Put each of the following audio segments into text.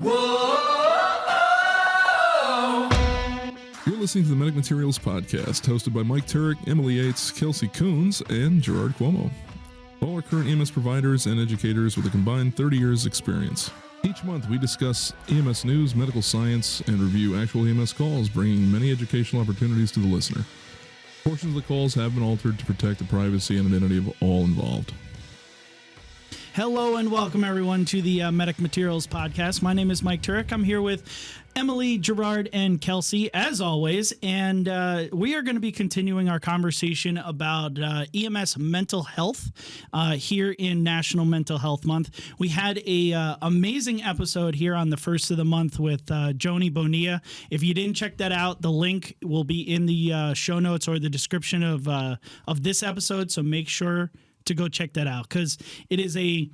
You're listening to the Medic Materials Podcast, hosted by Mike Turek, Emily Yates, Kelsey Coons, and Gerard Cuomo. All are current EMS providers and educators with a combined 30 years experience. Each month, we discuss EMS news, medical science, and review actual EMS calls, bringing many educational opportunities to the listener. Portions of the calls have been altered to protect the privacy and identity of all involved. Hello and welcome, everyone, to the Medic Materials Podcast. My name is Mike Turek. I'm here with Emily, Gerard, and Kelsey, as always, and we are going to be continuing our conversation about EMS mental health here in National Mental Health Month. We had a amazing episode here on the first of the month with Joni Bonilla. If you didn't check that out, the link will be in the show notes or the description of this episode, so make sure to go check that out, because it is a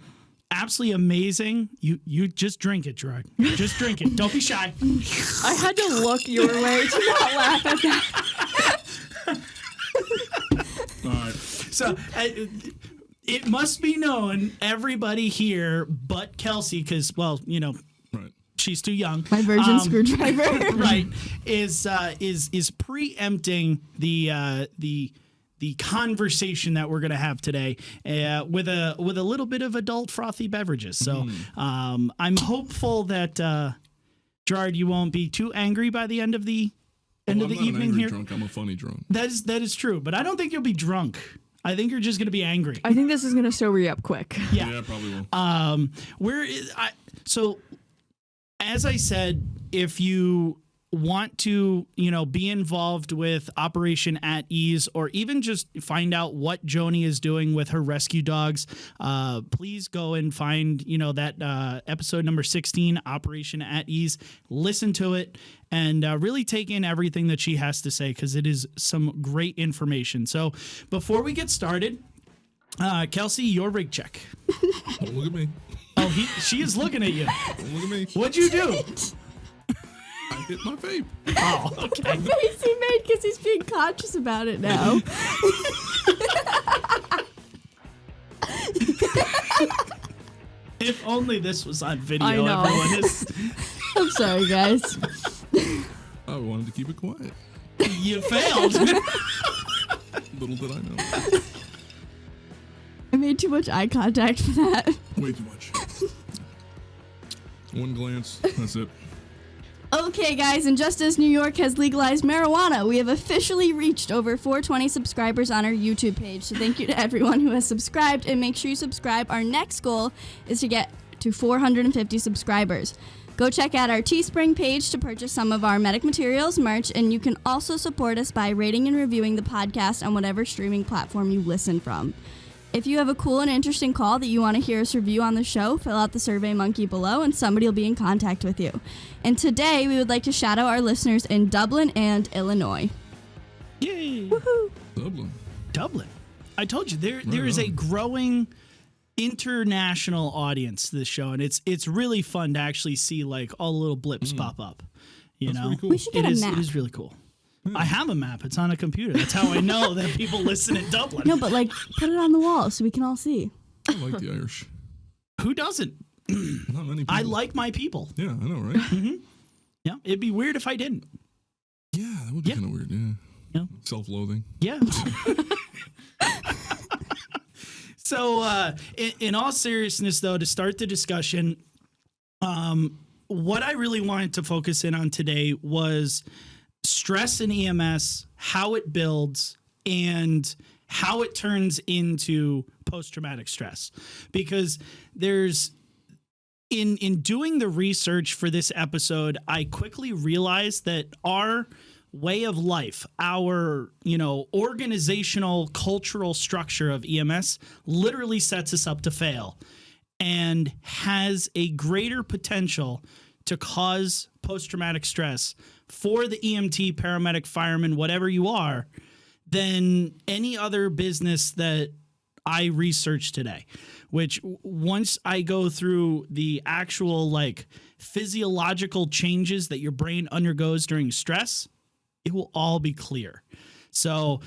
absolutely amazing. You just drink it, Gerard. Just drink it. Don't be shy. I had to look your way to not laugh at that. All right. So it must be known, everybody here but Kelsey, because, well, you know, Right. she's too young. My virgin screwdriver. Right. Is preempting the conversation that we're going to have today with a little bit of adult frothy beverages. So I'm hopeful that Gerard, you won't be too angry by the end of the evening here. Drunk. I'm a funny drunk. That is true, but I don't think you'll be drunk. I think you're just going to be angry. I think this is going to sober you up quick. Yeah, probably will. So as I said, if you want to, be involved with Operation At Ease, or even just find out what Joni is doing with her rescue dogs, please go and find, that episode number 16, Operation At Ease. Listen to it and really take in everything that she has to say, because it is some great information. So before we get started, Kelsey, your rig check. Don't look at me. Oh, she is looking at you. Don't look at me. What'd you do? I hit my vape. Oh, okay. The face he made because he's being conscious about it now. If only this was on video, I know. everyone is. I'm sorry, guys. I wanted to keep it quiet. You failed. Little did I know. I made too much eye contact for that. Way too much. One glance. That's it. Okay, guys, and just as New York has legalized marijuana, we have officially reached over 420 subscribers on our YouTube page. So thank you to everyone who has subscribed, and make sure you subscribe. Our next goal is to get to 450 subscribers. Go check out our Teespring page to purchase some of our Medic Materials merch, and you can also support us by rating and reviewing the podcast on whatever streaming platform you listen from. If you have a cool and interesting call that you want to hear us review on the show, fill out the Survey Monkey below and somebody will be in contact with you. And today, we would like to shout out our listeners in Dublin and Illinois. Yay. Woohoo! Dublin. I told you, there is a growing international audience to this show, and it's really fun to actually see like all the little blips pop up. That's pretty cool. We should get a map. It is really cool. I have a map. It's on a computer. That's how I know that people listen in Dublin. No, but put it on the wall so we can all see. I like the Irish. Who doesn't? Not many people. I like my people. Yeah, I know, right? Mm-hmm. Yeah, it'd be weird if I didn't. Yeah, that would be kind of weird, yeah. Self-loathing. Yeah. So, in all seriousness, though, to start the discussion, what I really wanted to focus in on today was stress in EMS, how it builds, and how it turns into post-traumatic stress. Because there's, in doing the research for this episode, I quickly realized that our way of life, our, organizational, cultural structure of EMS literally sets us up to fail and has a greater potential to cause post-traumatic stress for the EMT, paramedic, fireman, whatever you are, than any other business that I researched today. Which once I go through the actual physiological changes that your brain undergoes during stress, it will all be clear. So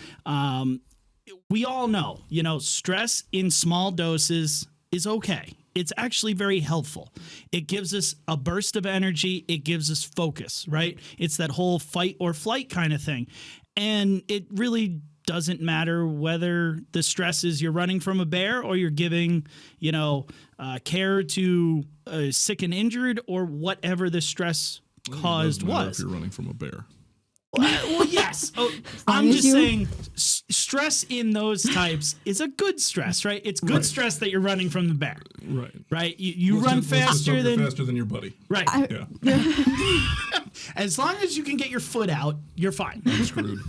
we all know, stress in small doses is okay. it's actually very helpful. It gives us a burst of energy. It gives us focus, right? It's that whole fight or flight kind of thing. And it really doesn't matter whether the stress is you're running from a bear or you're giving, care to a sick and injured or whatever the stress caused was. If you're running from a bear. Well, yes. I'm just saying stress in those types is a good stress, right? It's good stress that you're running from the bear. Right. Right? You run faster than your buddy. Right. As long as you can get your foot out, you're fine. I'm screwed.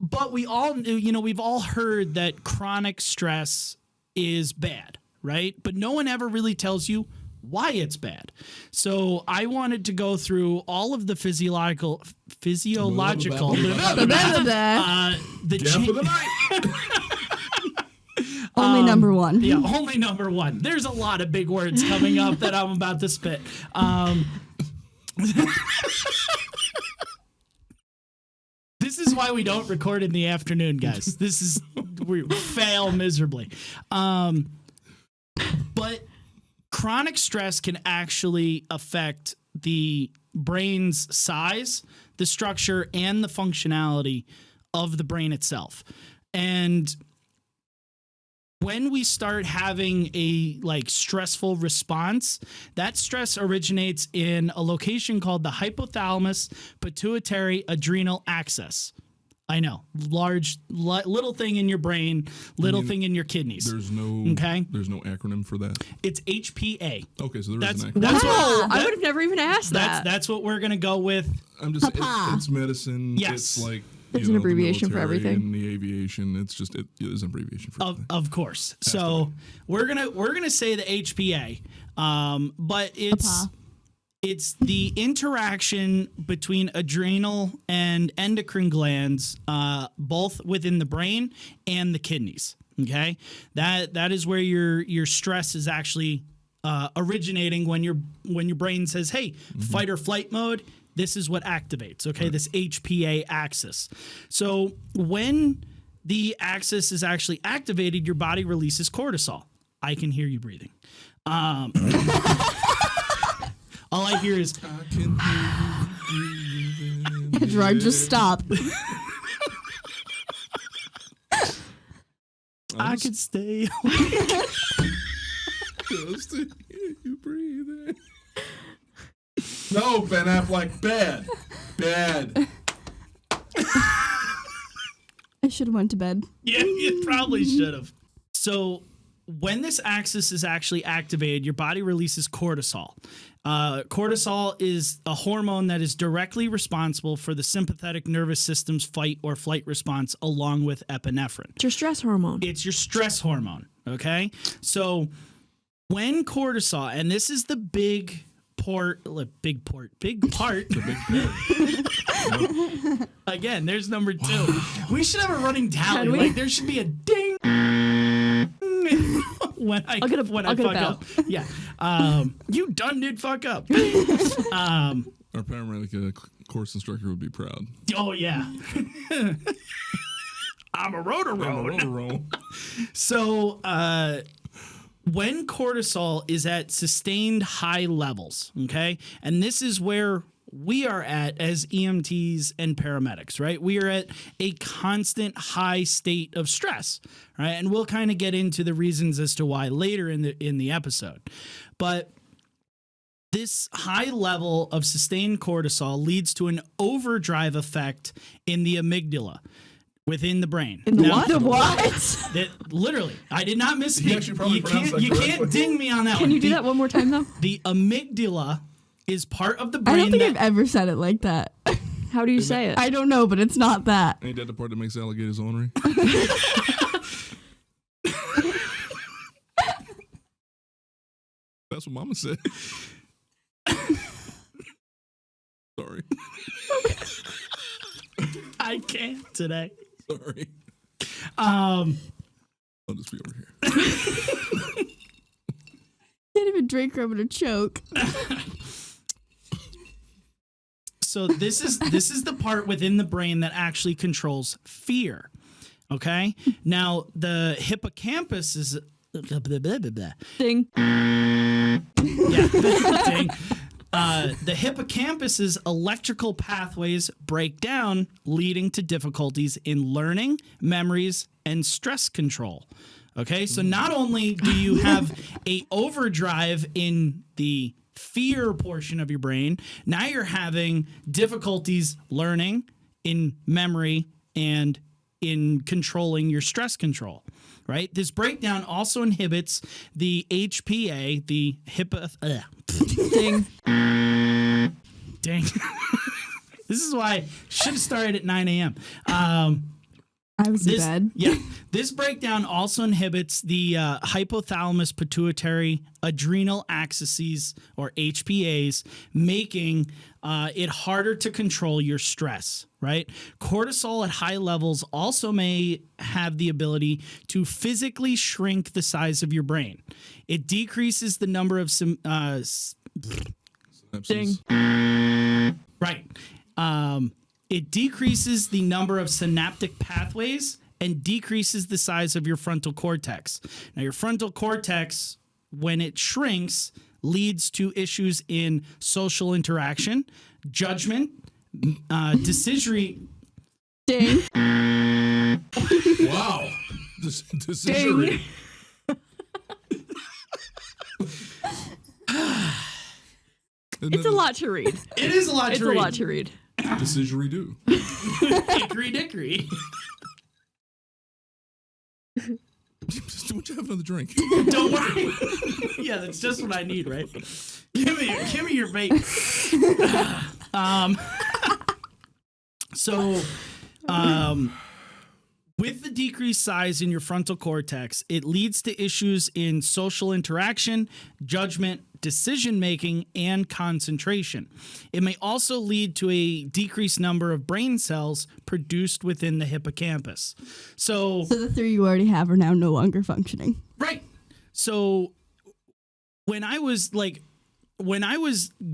But we all, we've all heard that chronic stress is bad, right? But no one ever really tells you why it's bad. So I wanted to go through all of the physiological only number one. Yeah, only number one. There's a lot of big words coming up that I'm about to spit. This is why we don't record in the afternoon, guys. We fail miserably. But chronic stress can actually affect the brain's size, the structure, and the functionality of the brain itself. And when we start having a stressful response, that stress originates in a location called the hypothalamus pituitary adrenal axis. I know, little thing in your brain, thing in your kidneys. There's no acronym for that. It's HPA. Okay, so there is an acronym. I would have never even asked that. That's what we're gonna go with. I'm just it's medicine. Yes. It's it's an abbreviation for everything. In the aviation, it is an abbreviation for everything. Of course. So we're gonna say the HPA, but it's the interaction between adrenal and endocrine glands, both within the brain and the kidneys. Okay, that is where your stress is actually originating when your brain says, "Hey, fight or flight mode." This is what activates. Okay, this HPA axis. So when the axis is actually activated, your body releases cortisol. I can hear you breathing. All I hear is, I can hear you breathing. Gerard, just stop. I could stay awake. Just to hear you breathing. No, Ben Affleck, bad. I should have went to bed. Yeah, you probably should have. So when this axis is actually activated, your body releases cortisol. Cortisol is a hormone that is directly responsible for the sympathetic nervous system's fight or flight response, along with epinephrine. It's your stress hormone. It's your stress hormone, okay? So when cortisol, and this is the big part. Again, there's number 2. We should have a running tally. There should be a ding when I fuck up. Yeah. You done did fuck up. Our paramedic course instructor would be proud. Oh yeah. I'm a rotor. So when cortisol is at sustained high levels, okay, and this is where we are at as EMTs and paramedics, right? We are at a constant high state of stress, right? And we'll kind of get into the reasons as to why later in the episode. But this high level of sustained cortisol leads to an overdrive effect in the amygdala within the brain. In the what? The what? Literally, I did not misspeak. You can't ding me on that one. Can you do that one more time, though? The amygdala is part of the brain. I don't think I've ever said it like that. How do you say it? I don't know, but it's not that. Ain't that the part that makes alligators ornery? That's what Mama said. Sorry. I can't today. Sorry. I'll just be over here. Can't even drink or I'm gonna choke. So this is the part within the brain that actually controls fear. Okay. Now the hippocampus is Ding. Yeah, dang. The hippocampus's electrical pathways break down, leading to difficulties in learning, memories, and stress control. Okay, so not only do you have a overdrive in the fear portion of your brain, now you're having difficulties learning, in memory, and in controlling your stress control. Right? This breakdown also inhibits the HPA, the Ding. Dang. This is why I should have started at 9 a.m. I was in bed. Yeah. This breakdown also inhibits the hypothalamus pituitary adrenal axes, or HPAs, making it harder to control your stress, right? Cortisol at high levels also may have the ability to physically shrink the size of your brain. It decreases the number of Ding. Right. It decreases the number of synaptic pathways and decreases the size of your frontal cortex. Now, your frontal cortex, when it shrinks, leads to issues in social interaction, judgment, decision. Ding. Wow. Decision. It's a lot to read. It is a lot to read. It's a lot to read. Decision do. Hickory dickory. Would you have another drink? Don't worry. Yeah, that's just what I need, right? Give me your bait. With the decreased size in your frontal cortex, it leads to issues in social interaction, judgment, decision-making, and concentration. It may also lead to a decreased number of brain cells produced within the hippocampus. So the 3 you already have are now no longer functioning. right. So when I was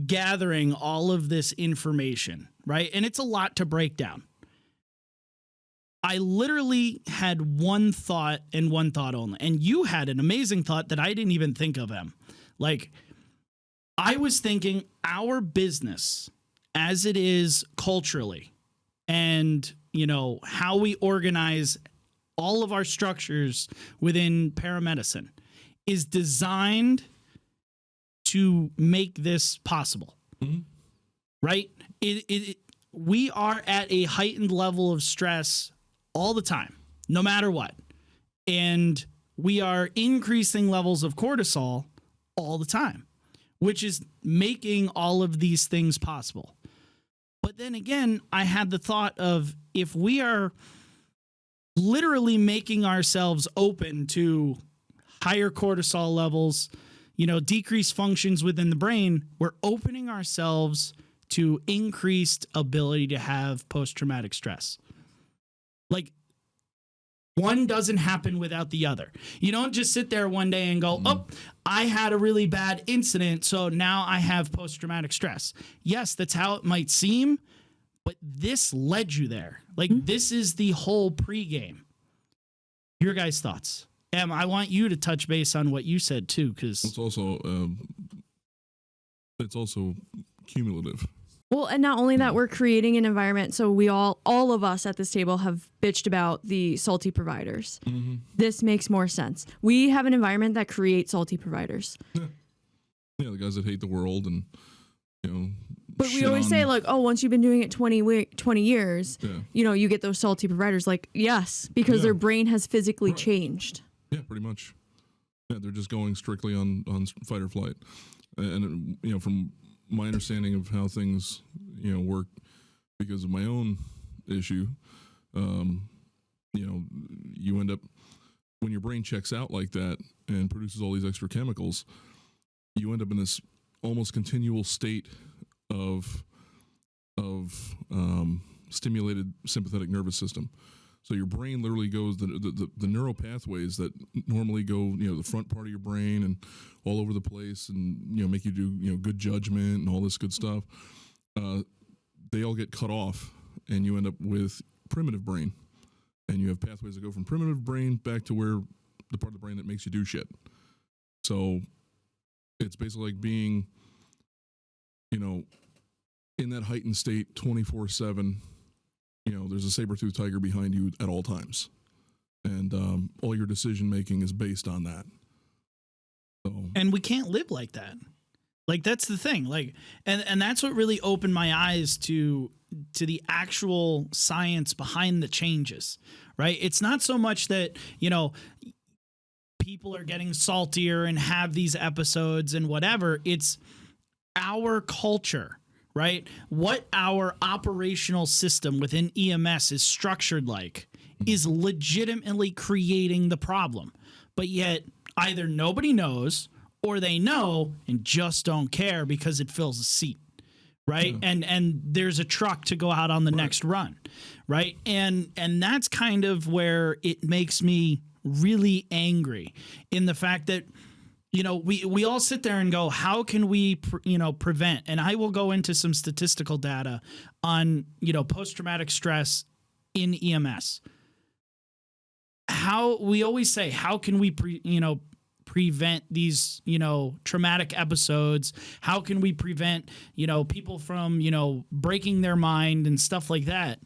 gathering all of this information, right, and it's a lot to break down, I literally had one thought and one thought only. And you had an amazing thought that I didn't even think of, Em. Like, I was thinking our business as it is culturally and, how we organize all of our structures within paramedicine is designed to make this possible. Mm-hmm. Right? We are at a heightened level of stress all the time, no matter what. And we are increasing levels of cortisol all the time, which is making all of these things possible. But then again, I had the thought of, if we are literally making ourselves open to higher cortisol levels, decreased functions within the brain, we're opening ourselves to increased ability to have post-traumatic stress. Like, one doesn't happen without the other. You don't just sit there one day and go, oh, I had a really bad incident, so now I have post-traumatic stress. Yes, that's how it might seem, but this led you there. Like, this is the whole pregame. Your guys' thoughts? Em, I want you to touch base on what you said, too, because It's also cumulative. Well, and not only that, we're creating an environment. So we all of us at this table have bitched about the salty providers. Mm-hmm. This makes more sense. We have an environment that creates salty providers. Yeah, the guys that hate the world and, But we always say, like, oh, once you've been doing it 20 years, yeah. You get those salty providers. Like, yes, because their brain has physically changed. Yeah, pretty much. Yeah, they're just going strictly on fight or flight. And, from my understanding of how things, work because of my own issue, you end up, when your brain checks out like that and produces all these extra chemicals, you end up in this almost continual state of stimulated sympathetic nervous system. So your brain literally goes, the neural pathways that normally go, the front part of your brain and all over the place and, make you do, good judgment and all this good stuff. They all get cut off and you end up with primitive brain. And you have pathways that go from primitive brain back to where the part of the brain that makes you do shit. So it's basically like being, in that heightened state 24/7. There's a saber-toothed tiger behind you at all times. And all your decision making is based on that. So. And we can't live like that. Like, that's the thing. Like, and that's what really opened my eyes to the actual science behind the changes, right? It's not so much that, people are getting saltier and have these episodes and whatever. It's our culture, right? What our operational system within EMS is structured like is legitimately creating the problem. But yet either nobody knows or they know and just don't care because it fills a seat, right? Yeah. And there's a truck to go out on the next run, right? And that's kind of where it makes me really angry in the fact that we all sit there and go, how can we prevent? And I will go into some statistical data on post-traumatic stress in EMS. How we always say, how can we prevent these traumatic episodes? How can we prevent people from breaking their mind and stuff like that?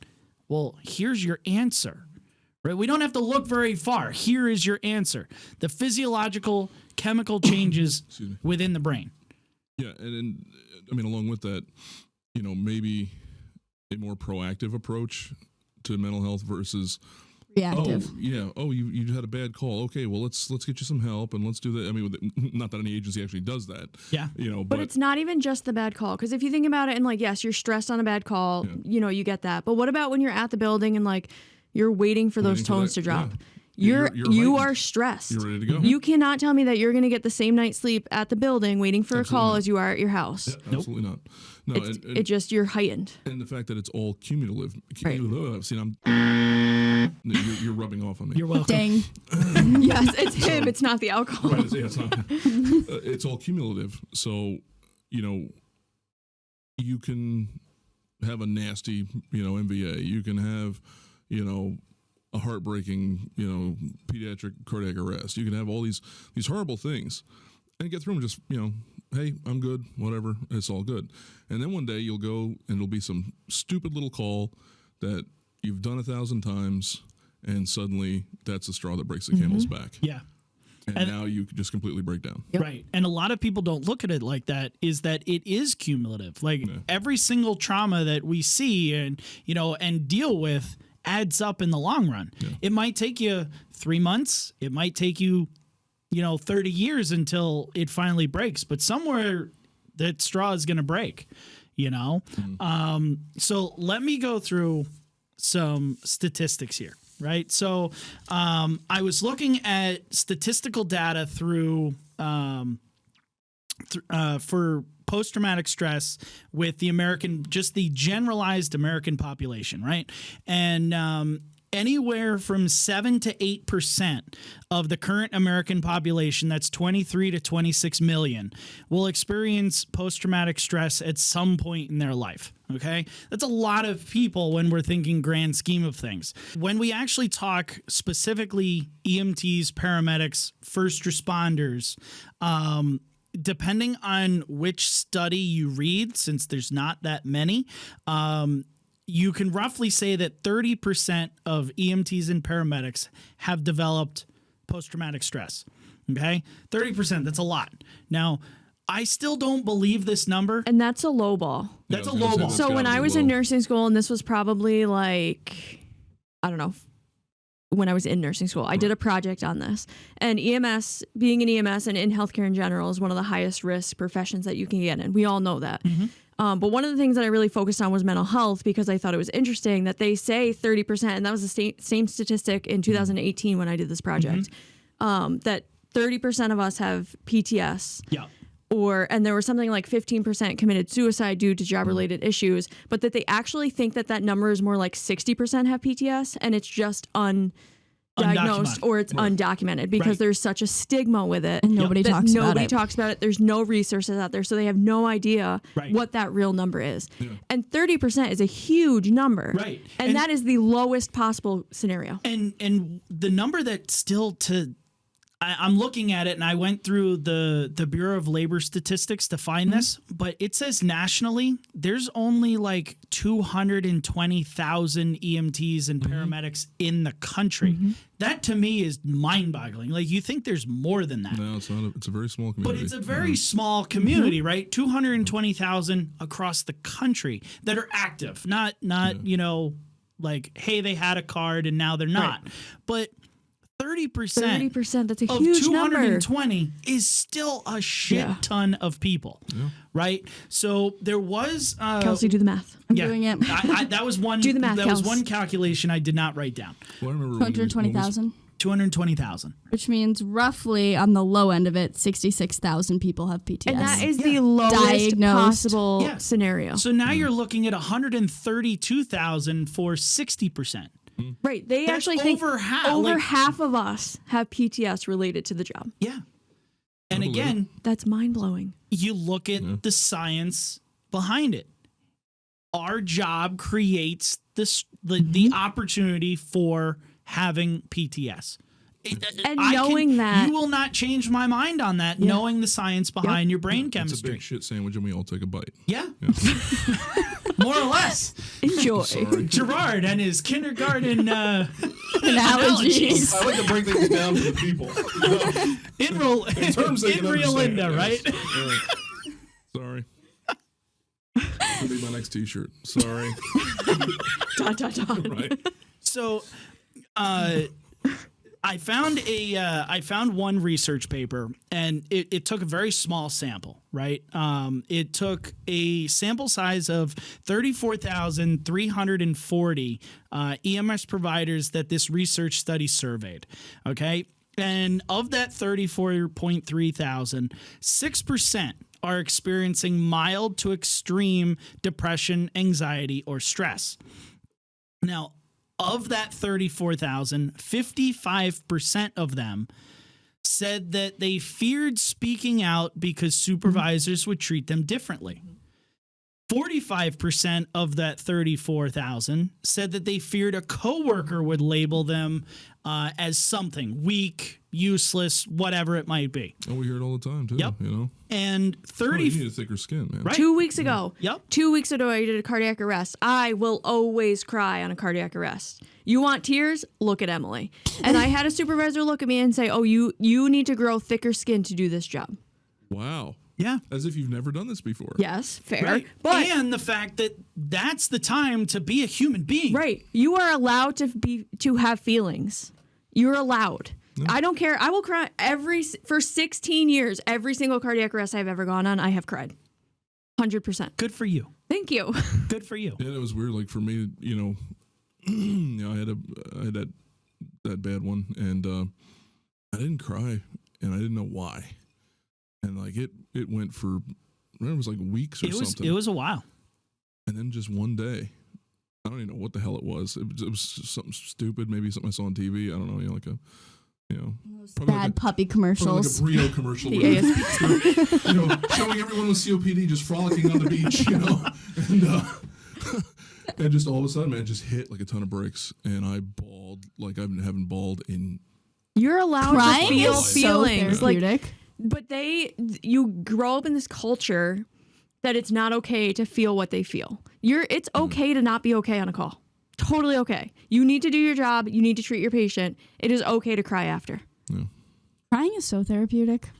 Well, here's your answer, right? We don't have to look very far. Here is your answer: the physiological chemical changes within the brain. Yeah, and I mean, along with that, maybe a more proactive approach to mental health versus reactive. You had a bad call. Okay, well let's get you some help and let's do that. I mean, not that any agency actually does that. Yeah. But it's not even just the bad call, because if you think about it, and yes, you're stressed on a bad call. Yeah. You get that. But what about when you're at the building and you're waiting for those tones to drop? Yeah. You are stressed. You're ready to go. You cannot tell me that you're going to get the same night's sleep at the building waiting for Absolutely a call not. as you are at your house. Yeah, absolutely not. No, you're heightened. And the fact that it's all cumulative. Right. You're rubbing off on me. You're welcome. Dang. Yes, it's him. It's not the alcohol. Right, it's not. It's all cumulative. So, you can have a nasty, MVA. You can have, a heartbreaking, pediatric cardiac arrest. You can have all these horrible things and get through them just, hey, I'm good, whatever, it's all good. And then one day you'll go and it'll be some stupid little call that you've done 1,000 times, and suddenly that's the straw that breaks the camel's back. Yeah. And now you just completely break down. Yep. Right. And a lot of people don't look at it like that, is that it is cumulative. Like every single trauma that we see and deal with adds up in the long run. Yeah. It might take you 3 months. It might take you, 30 years until it finally breaks, but somewhere that straw is going to break, So let me go through some statistics here. Right. So I was looking at statistical data through for post-traumatic stress with the generalized American population. Right. And anywhere from 7 to 8% of the current American population, that's 23 to 26 million, will experience post-traumatic stress at some point in their life. Okay, that's a lot of people when we're thinking grand scheme of things. When we actually talk specifically EMTs, paramedics, first responders, depending on which study you read, since there's not that many, you can roughly say that 30% of EMTs and paramedics have developed post-traumatic stress. Okay, 30%, that's a lot. Now, I still don't believe this number. And that's a low ball. That's a low ball. So when I was in nursing school, and this was probably when I was in nursing school, I did a project on this. And EMS, being an EMS and in healthcare in general, is one of the highest risk professions that you can get in. We all know that. Mm-hmm. But one of the things that I really focused on was mental health, because I thought it was interesting that they say 30%, and that was the same statistic in 2018 when I did this project, that 30% of us have PTS. Yeah. And there was something like 15% committed suicide due to job-related issues, but that they actually think that number is more like 60% have PTS, and it's just undiagnosed or it's undocumented because there's such a stigma with it. And nobody talks about it. There's no resources out there, so they have no idea what that real number is. Yeah. And 30% is a huge number. Right. And that is the lowest possible scenario. And the number that still to I'm looking at it, and I went through the Bureau of Labor Statistics to find this, but it says nationally there's only like 220,000 EMTs and paramedics in the country. That to me is mind-boggling. Like, you think there's more than that. No, it's not. It's a very small community. But it's a very small community, right? 220,000 across the country that are active, not you know, like, hey, they had a card and now they're not. Right. But 30%, 30%, that's a of huge 220 number. is still a shit ton of people, right? So there was Kelsey, do the math. I'm doing it. that was one. Do the math, That was Kels. one calculation I did not write down. Well, I remember 220,000. 220,000. Which means roughly on the low end of it, 66,000 people have PTS. And that is the lowest Diagnosed. possible Yeah. scenario. So now you're looking at 132,000 for 60%. Right. They That's actually think over half, over like- half of us have PTS related to the job. Yeah. And believe again, That's mind blowing. you look at the science behind it. Our job creates the opportunity for having PTS. And knowing that- you will not change my mind on that, knowing the science behind your brain It's a chemistry. big shit sandwich, and we all take a bite. Yeah. More or less. Enjoy. Sorry. Gerard and his kindergarten Analogies. I like to break things down for the people. in terms they can Rio understand, Linda, right? Yes. Sorry. That'll be my next T-shirt. Sorry. Dot, dot, dot. Right. So, I found one research paper, and it took a very small sample, right? It took a sample size of 34,340 EMS providers that this research study surveyed. Okay, and of that 34.3 thousand, 6% are experiencing mild to extreme depression, anxiety, or stress. Now, of that 34,000, 55% of them said that they feared speaking out because supervisors would treat them differently. 45% of that 34,000 said that they feared a coworker would label them as something weak, useless, whatever it might be. Oh, we hear it all the time too. Yep. You know, And oh, 30, you need a thicker skin, man. right? 2 weeks ago. Yep. 2 weeks ago, I did a cardiac arrest. I will always cry on a cardiac arrest. You want tears? Look at Emily. And I had a supervisor look at me and say, "Oh, you need to grow thicker skin to do this job." Wow. Yeah. As if you've never done this before. Yes, fair. Right. But and the fact that that's the time to be a human being. right, you are allowed to have feelings. You're allowed. I don't care. I will cry for 16 years. Every single cardiac arrest I've ever gone on, I have cried. 100%. Good for you. Thank you. Good for you. Yeah, it was weird. Like for me, you know, I had that bad one, and I didn't cry, and I didn't know why, and like it went for, I remember it was like weeks or something. It was a while. And then just one day, I don't even know what the hell it was. It was something stupid, maybe something I saw on TV. I don't know, like a, probably Bad like puppy probably commercials. like a Brio commercial, The with, ASP. showing everyone with COPD just frolicking on the beach, and just all of a sudden, man, it just hit like a ton of bricks, and I bawled like I haven't bawled in. You're allowed Crying to feel is so feelings. Like, therapeutic. but you grow up in this culture that it's not okay to feel what they feel. It's okay to not be okay on a call. Totally okay. You need to do your job. You need to treat your patient. It is okay to cry after. Yeah. Crying is so therapeutic.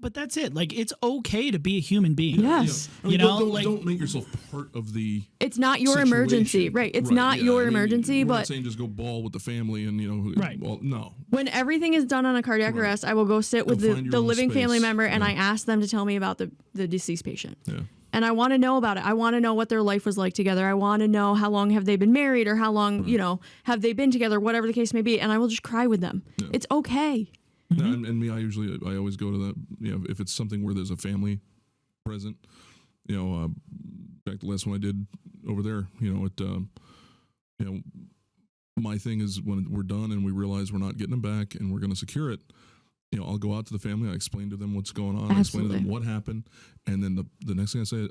But that's it. Like, it's okay to be a human being. Yes. I mean, You know, don't make yourself part of the. It's not your situation. emergency, right? It's not yeah, your I mean, emergency, we're not but saying just go ball with the family and Right. Well, no. when everything is done on a cardiac Right. arrest, I will go sit with Go find your the own living family space. member and Yeah. I ask them to tell me about the deceased patient. Yeah. And I want to know about it. I want to know what their life was like together. I want to know how long have they been married or how long, have they been together, whatever the case may be. And I will just cry with them. Yeah. It's okay. No, and me, I always go to that. If it's something where there's a family present, back the last one I did over there, my thing is when we're done and we realize we're not getting them back and we're going to secure it, I'll go out to the family. I explain to them what's going on. I explain to them what happened, and then the next thing I say,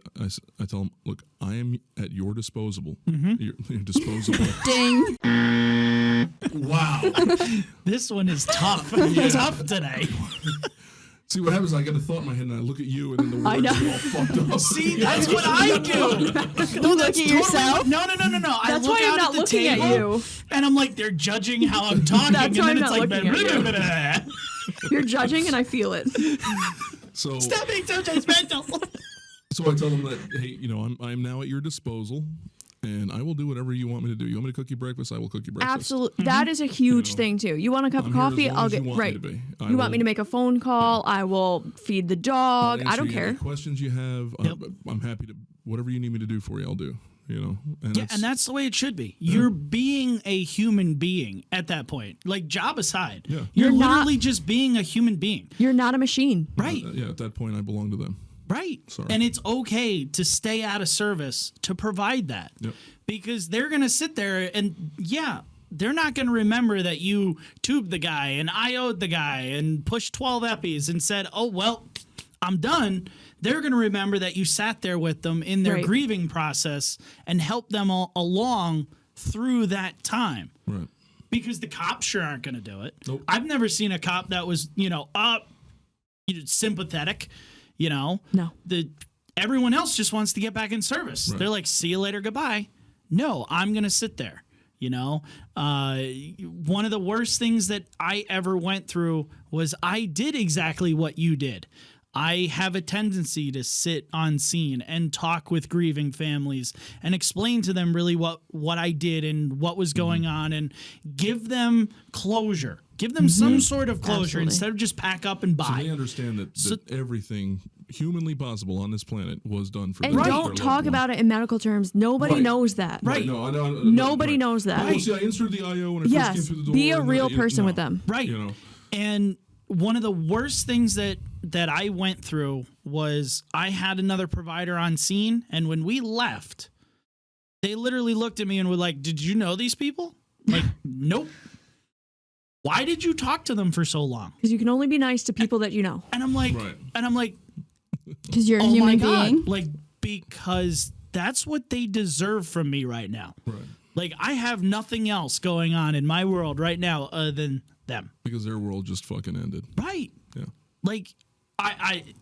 I tell them, look, I am at your disposal. Your disposable. Ding. Wow. This one is tough. Tough today. See what happens? I get a thought in my head, and I look at you, and then the words are all fucked up. See, that's what I do. You look at yourself. No. That's I why I'm not looking at you. And I'm like, they're judging how I'm talking. That's and why then I'm it's not like, looking at you. You're judging, and I feel it. So stop being so judgmental. So I tell them that, hey, I'm now at your disposal, and I will do whatever you want me to do. You want me to cook you breakfast? I will cook you breakfast. Absolutely. That is a huge thing, too. You want a cup of coffee? I'll get right. You want me to make a phone call? I will feed the dog. I don't care. Any questions you have, I'm happy to, whatever you need me to do for you, I'll do. And that's the way it should be. You're being a human being at that point. Like, job aside. Yeah. You're literally just being a human being. You're not a machine. Right. At that point, I belong to them. Right. Sorry. And it's okay to stay out of service to provide that. Yep. Because they're going to sit there and, they're not going to remember that you tubed the guy and IO'd the guy and pushed 12 EPIs and said, oh, well, I'm done. They're going to remember that you sat there with them in their grieving process and helped them along through that time. Right. Because the cops sure aren't going to do it. Nope. I've never seen a cop that was, sympathetic, No. Everyone else just wants to get back in service. Right. They're like, see you later, goodbye. No, I'm going to sit there. One of the worst things that I ever went through was I did exactly what you did. I have a tendency to sit on scene and talk with grieving families and explain to them really what I did and what was going on and give them closure. Give them some sort of closure instead of just pack up and buy. So they understand that everything humanly possible on this planet was done for them. And don't talk about it in medical terms. Nobody knows that. Right. No, I know. Nobody knows that. Well, see, I inserted the IO when I first came through the door. Be a real person with them. Right. And one of the worst things that I went through was I had another provider on scene, and when we left, they literally looked at me and were like, did you know these people? Like, nope. Why did you talk to them for so long? Because you can only be nice to people that you know. And I'm like, because you're a human being. Like, because that's what they deserve from me right now. Right. Like, I have nothing else going on in my world right now other than them. Because their world just fucking ended. Right. Yeah. Like,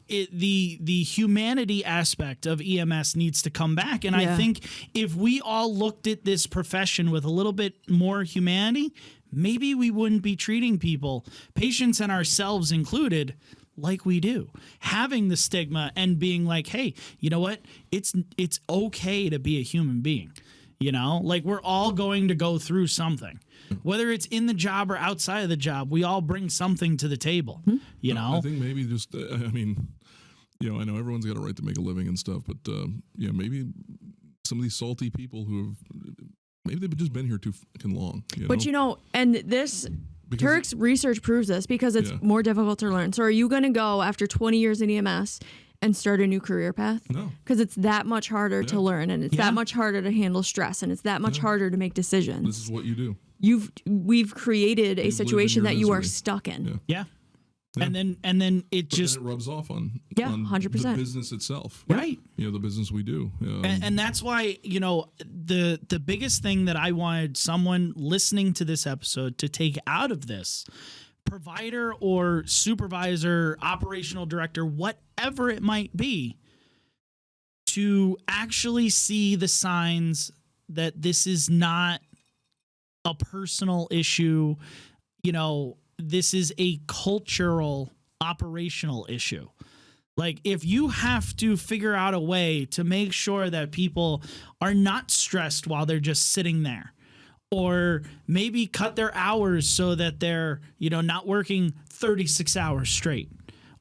the humanity aspect of EMS needs to come back. And I think if we all looked at this profession with a little bit more humanity, maybe we wouldn't be treating people, patients and ourselves included, like we do. Having the stigma and being like, hey, you know what? It's okay to be a human being. Like, we're all going to go through something. Whether it's in the job or outside of the job, we all bring something to the table, I think maybe just, I know everyone's got a right to make a living and stuff, but, maybe some of these salty people who have, maybe they've just been here too fucking long. But, and this, Turk's research proves this because it's more difficult to learn. So are you going to go after 20 years in EMS and start a new career path? No. Because it's that much harder to learn, and it's that much harder to handle stress, and it's that much harder to make decisions. This is what you do. We've created a situation that you are stuck in. Yeah. And then it just rubs off on 100% the business itself. Right. The business we do. And that's why, the biggest thing that I wanted someone listening to this episode to take out of this, provider or supervisor, operational director, whatever it might be, to actually see the signs that this is not a personal issue. This is a cultural, operational issue. Like, if you have to figure out a way to make sure that people are not stressed while they're just sitting there, or maybe cut their hours so that they're, not working 36 hours straight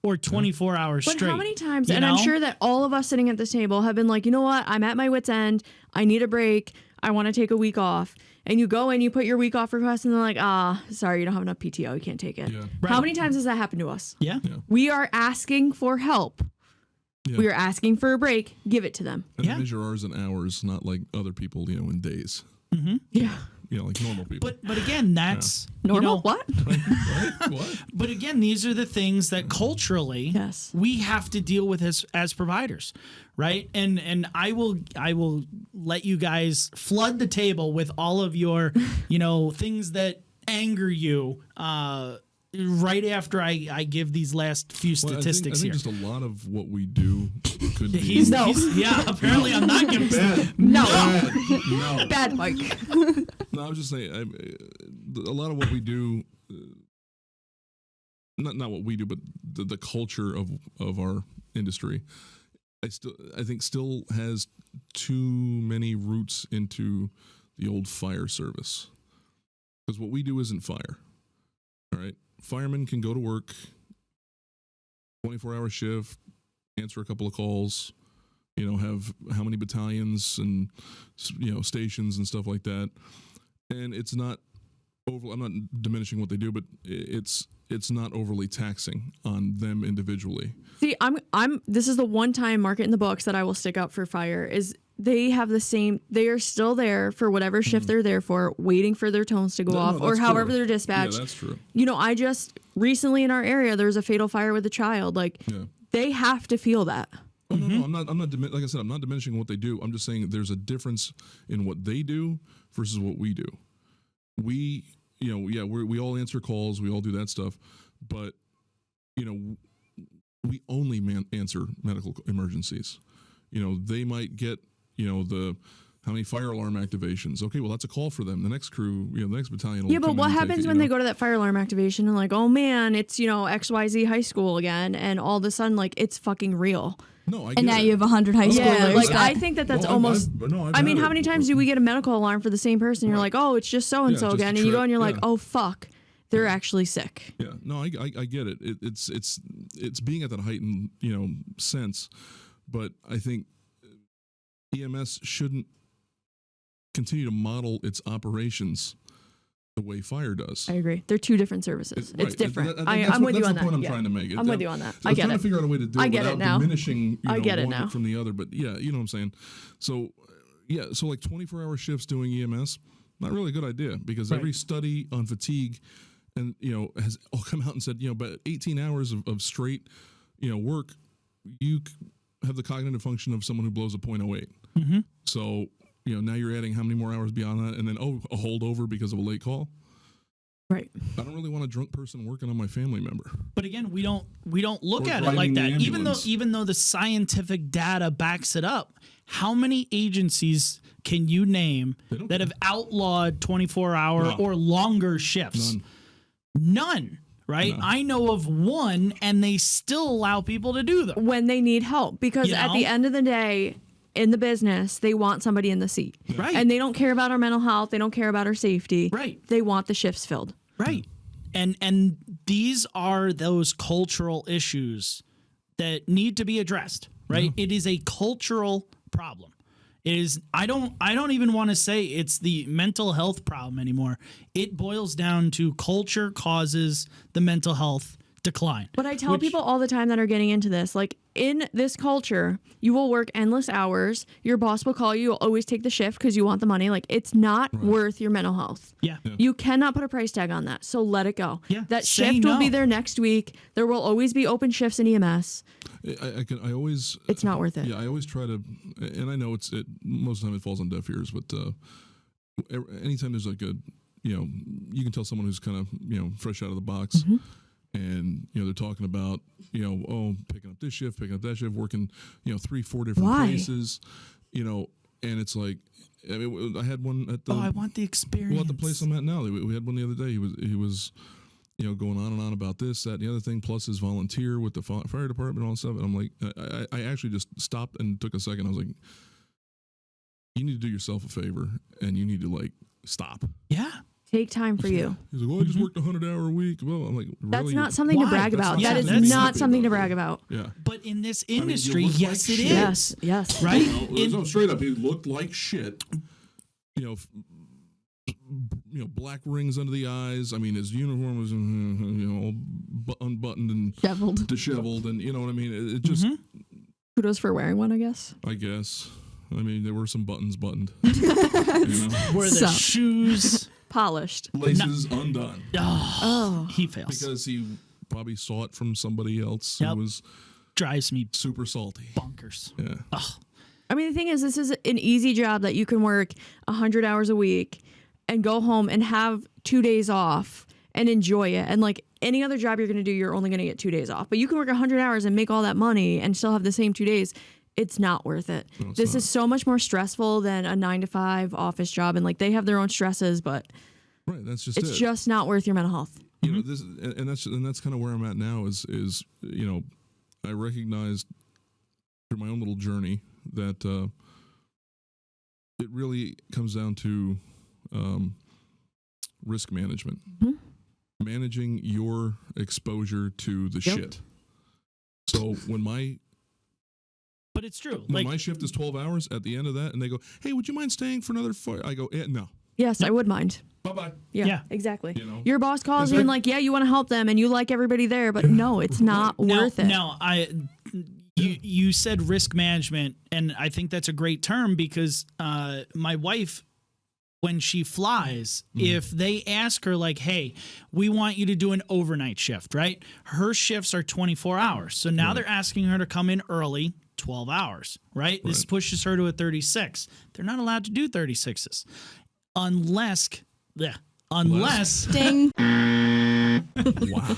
or 24 hours straight. But how many times, and I'm sure that all of us sitting at this table have been like, you know what, I'm at my wit's end, I need a break, I want to take a week off. And you go and you put your week off request and they're like, sorry, you don't have enough PTO, you can't take it. Yeah. How many times has that happened to us? Yeah. We are asking for help. Yeah. We are asking for a break. Give it to them. And measure ours in hours, not like other people, in days. Yeah. Yeah, like normal people. But again, that's Normal? What? What? But again, these are the things that culturally Yes. we have to deal with as providers, right? And I will let you guys flood the table with all of your things that anger you right after I give these last few statistics I think here. just a lot of what we do could be. He's apparently I'm not giving No. No. Bad Mike. No, I was just saying, a lot of what we do, not what we do, but the culture of our industry, I think still has too many roots into the old fire service. Because what we do isn't fire. All right, firemen can go to work, 24-hour shift, answer a couple of calls, have how many battalions and stations and stuff like that. And it's not I'm not diminishing what they do, but it's not overly taxing on them individually. See, this is the one time market in the books that I will stick up for fire is they have they are still there for whatever shift they're there for, waiting for their tones to go off or however they're dispatched. Yeah, that's true. I just recently in our area, there was a fatal fire with a child. They have to feel that. Oh, no, I'm not like I said, I'm not diminishing what they do. I'm just saying there's a difference in what they do versus what we do. We all answer calls, we all do that stuff, but we only answer medical emergencies. They might get how many fire alarm activations. Okay, well that's a call for them. The next crew, the next battalion. Yeah, but what happens when they go to that fire alarm activation and oh man, it's XYZ high school again, and all of a sudden it's fucking real. No, and now you have 100 high schoolers. I think that's almost. I mean, how many times do we get a medical alarm for the same person? You're oh, it's just so and so again, and you go and you're oh fuck, they're actually sick. Yeah, no, I get it. It's being at that heightened sense, but I think EMS shouldn't continue to model its operations the way fire does. I agree. They're two different services. Right. It's different. I'm with you on that. That's the point I'm trying to make. I'm with you on that. I get it. I'm trying to figure out a way to do it without diminishing one from the other. But yeah, you know what I'm saying? So, so 24-hour shifts doing EMS, not really a good idea because every study on fatigue and, has all come out and said, but 18 hours of straight, work, you have the cognitive function of someone who blows a .08. Mm-hmm. So, now you're adding how many more hours beyond that, and then a holdover because of a late call. Right. I don't really want a drunk person working on my family member. But again, we don't look at it like that. Even though the scientific data backs it up, how many agencies can you name that have outlawed 24-hour or longer shifts? None. Right? No. I know of one, and they still allow people to do them when they need help because at the end of the day, in the business, they want somebody in the seat. Right. And they don't care about our mental health. They don't care about our safety. Right. They want the shifts filled. Right. And these are those cultural issues that need to be addressed, right? Yeah. It is a cultural problem. It is I don't even want to say it's the mental health problem anymore. It boils down to culture causes the mental health decline. But I tell people all the time that are getting into this, in this culture, you will work endless hours. Your boss will call you. You'll always take the shift because you want the money. It's not worth your mental health. Yeah. You cannot put a price tag on that. So let it go. Yeah. That shift will be there next week. There will always be open shifts in EMS. I always. It's not worth it. Yeah, I always try to, and I know most of the time it falls on deaf ears, but anytime there's a, you can tell someone who's kind of, fresh out of the box. Mm-hmm. And, they're talking about, picking up this shift, picking up that shift, working, 3-4 different places, and it's I had one at the. I want the experience. Well, at the place I'm at now, we had one the other day. He was, going on and on about this, that, and the other thing, plus his volunteer with the fire department and all that stuff. And I'm like, I actually just stopped and took a second. I was like, you need to do yourself a favor and you need to stop. Yeah. Take time for you. He's like, I just worked 100-hour week. Well, I'm like, really? That's not something to brag about. That is not something to brag about. Yeah. But in this industry, yes, it is. Yes. Right? Straight up, he looked like shit. Black rings under the eyes. I mean, his uniform was, all unbuttoned and disheveled, and you know what I mean. It just kudos for wearing one, I guess. I mean, there were some buttons buttoned. You know? Were the So. shoes Polished. Laces undone. he fails. Because he probably saw it from somebody else Yep. who was Drives me super salty. bonkers. Yeah. I mean, the thing is, this is an easy job that you can work 100 hours a week and go home and have 2 days off and enjoy it. And like any other job you're going to do, you're only going to get 2 days off. But you can work 100 hours and make all that money and still have the same 2 days. It's not worth it. No, it's This not. is so much more stressful than a 9 to 5 office job. And like they have their own stresses, but Right. That's just it's it. just not worth your mental health. You know, this and that's kind of where I'm at now. Is you know, I recognized through my own little journey that it really comes down to risk management, managing your exposure to the Yep. shit. So when my But it's true. when Like my shift is 12 hours, at the end of that, and they go, "Hey, would you mind staying for another 4?" I go, "No, Yes, I would mind. bye bye." Yeah, Yeah. exactly. You know? Your boss calls Is you and there- like, yeah, you want to help them and you like everybody there, but no, it's not worth it. No, you said risk management, and I think that's a great term because my wife, when she flies, if they ask her like, "Hey, we want you to do an overnight shift," right? Her shifts are 24 hours, so now they're asking her to come in early. 12 hours, right? This Right. pushes her to a 36. They're not allowed to do 36s unless Ding. Wow.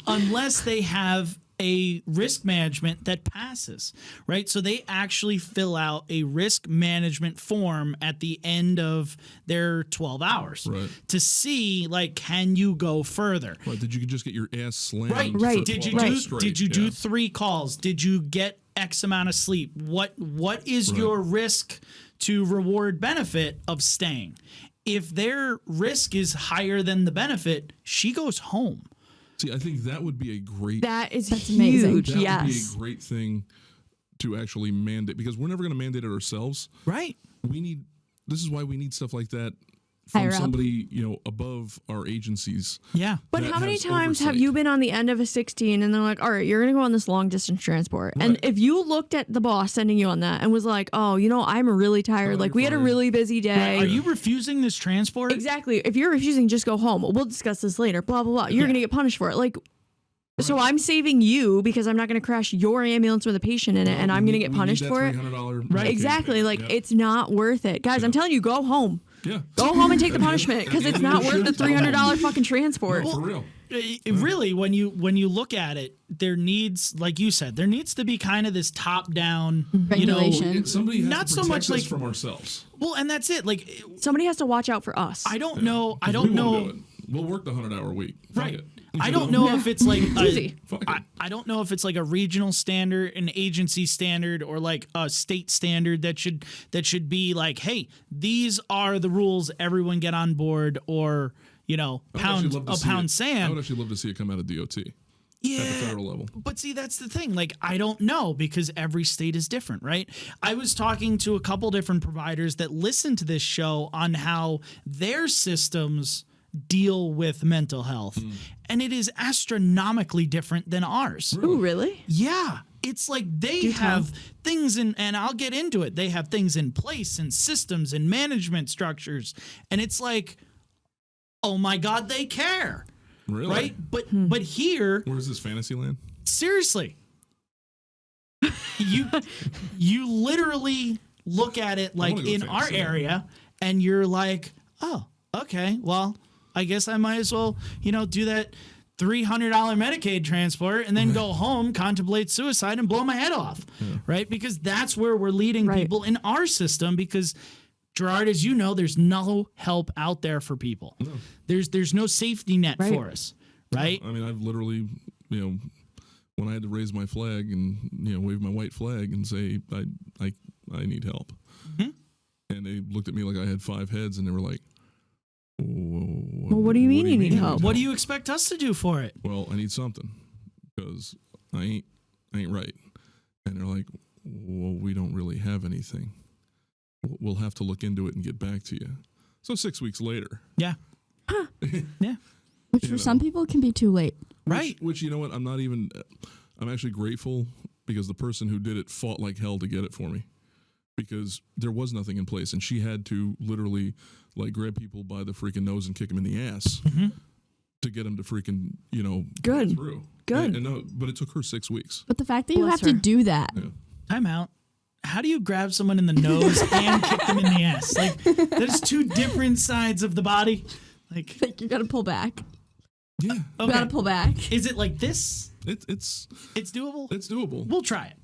unless they have a risk management that passes, right? So they actually fill out a risk management form at the end of their 12 hours Right. to see, like, can you go further? Right? Did you just get your ass slammed? Right. Right. for Did you 12 do hours straight? did you do Yeah. 3 calls? Did you get X amount of sleep? What is Right. your risk to reward benefit of staying? If their risk is higher than the benefit, she goes home. See, I think that would be a great That's amazing. huge. that would Yes. be a great thing to actually mandate, because we're never going to mandate it ourselves. Right. This is why we need stuff like that from Higher up. somebody, you know, above our agencies. Yeah. But that how many has times have oversight. you been on the end of a 16 and they're like, all right, you're going to go on this long distance transport. And Right. if you looked at the boss sending you on that and was like, oh, you know, I'm really tired. Oh, Like you're we had a fine. really busy day. Are you refusing this transport? Exactly. If you're refusing, just go home. We'll discuss this later. Blah, blah, blah. You're going to get punished for it. Like, so I'm saving you because I'm not going to crash your ambulance with a patient in it and I'm going to get punished for it. Right. Exactly. Like, it's not worth it. Guys, I'm telling you, go home. Yeah. Go home and take the punishment because it's not worth the $300 fucking transport. For real. Really, when you look at it, there needs, like you said, there needs to be kind of this top down Regulation. Somebody has Not to so protect much us like- from ourselves. Well, and that's it. Like, Somebody has to watch out for us. I don't know. I 'Cause don't we won't know. do it. We'll work the 100-hour week. Fuck Right. it. I don't know if it's like Easy. Fuck it. I don't know if it's like a regional standard, an agency standard, or like a state standard that should be like, hey, these are the rules. Everyone get on board, or I would actually pound love to a see pound it. I sand. would actually love to see it come out of DOT at the Yeah. federal level. But see, that's the thing. Like, I don't know because every state is different, right? I was talking to a couple different providers that listen to this show on how their systems deal with mental health, and it is astronomically different than ours. Ooh, really? Yeah. It's like they have things in, and I'll get into it. They have things in place and systems and management structures. And it's like, oh my God, they care. Really? Right? But here, Where is this, Fantasyland? seriously, you literally look at it like wanna go in our fancy. area and you're like, oh, okay, well, I guess I might as well, do that $300 Medicaid transport and then go home, contemplate suicide, and blow my head off, right? Because that's where we're leading Right. people in our system. Because Gerard, as you know, there's no help out there for people. No. There's no safety net Right. for us, right? I mean, I've literally, when I had to raise my flag and, wave my white flag and say, I need help. Mm-hmm. And they looked at me like I had 5 heads and they were like, Well, what do you mean you need help? What do you expect us to do for it? Well, I need something because I ain't right. And they're like, well, we don't really have anything. We'll have to look into it and get back to you. So 6 weeks later. Yeah. Yeah. Which for some people can be too late. Right. Which, you know what? I'm actually grateful because the person who did it fought like hell to get it for me. because there was nothing in place, and she had to literally like grab people by the freaking nose and kick them in the ass to get them to freaking Good. get through. Good. And no, but it took her 6 weeks. But the fact that you Bless have to her. do that. Yeah. Time out. How do you grab someone in the nose and kick them in the ass? Like, there's two different sides of the body. Like, You gotta pull back. Yeah, You okay. gotta pull back. Is it like this? it's doable? it's doable. We'll try it.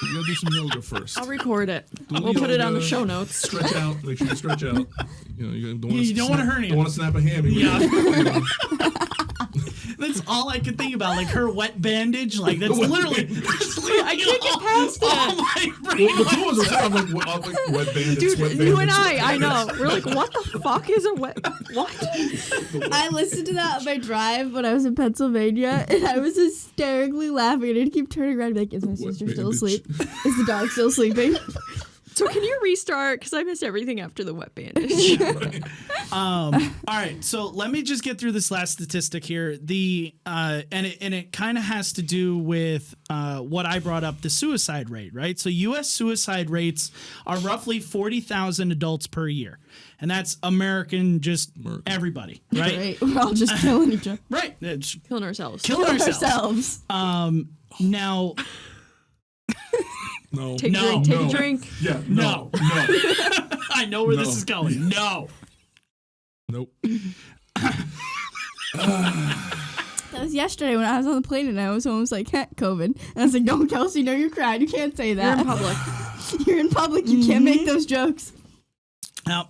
You gotta do some yoga first. I'll record it. Do We'll put it on the yoga, show notes. Stretch out. Make sure you stretch out. You don't You don't wanna hernia. Don't want to snap a hammy. Yeah. That's all I could think about. Like her wet bandage. Like that's literally. I can't get past all my brain. Well, the two of us are like wet bandits. Dude, sweat you and bandits. I know. We're like, what the fuck is a wet? What? I listened to that on my drive when I was in Pennsylvania, and I was hysterically laughing. And I'd keep turning around and be like, is my sister still bandage. asleep? Is the dog still sleeping? So can you restart? Because I missed everything after the wet bandage. All right, so let me just get through this last statistic here. The and it kind of has to do with what I brought up, the suicide rate, right? So U.S. suicide rates are roughly 40,000 adults per year, and that's American, just everybody, right? Right. We're all just killing each other. Right, it's Killing ourselves. killing ourselves. Ourselves. Now, No. Take No, a drink. Take no. a drink. Yeah. No. No. I know where this No. is going. No. Nope. That was yesterday when I was on the plane and I was almost like, COVID. And I was like, no, Kelsey, no, you're crying. You can't say You're that. in public. You're in public. You can't make those jokes. Now,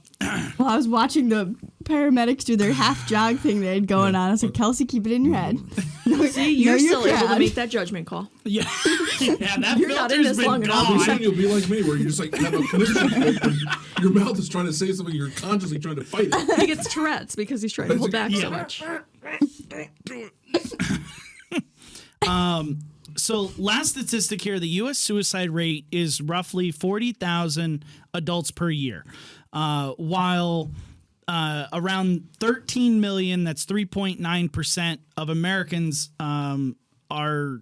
Well, I was watching the paramedics do their half jog thing they had going on. I was like, Kelsey, keep it in your head. No, See, you're still able to proud. make that judgment call. yeah, that You're not in filter's this been long enough. Pretty gone. soon you'll be like me, where you just like have a condition open. Your mouth is trying to say something, you're consciously trying to fight it. He gets Tourette's because he's trying to hold back so much. So last statistic here, the U.S. suicide rate is roughly 40,000 adults per year, while around 13 million, that's 3.9% of Americans are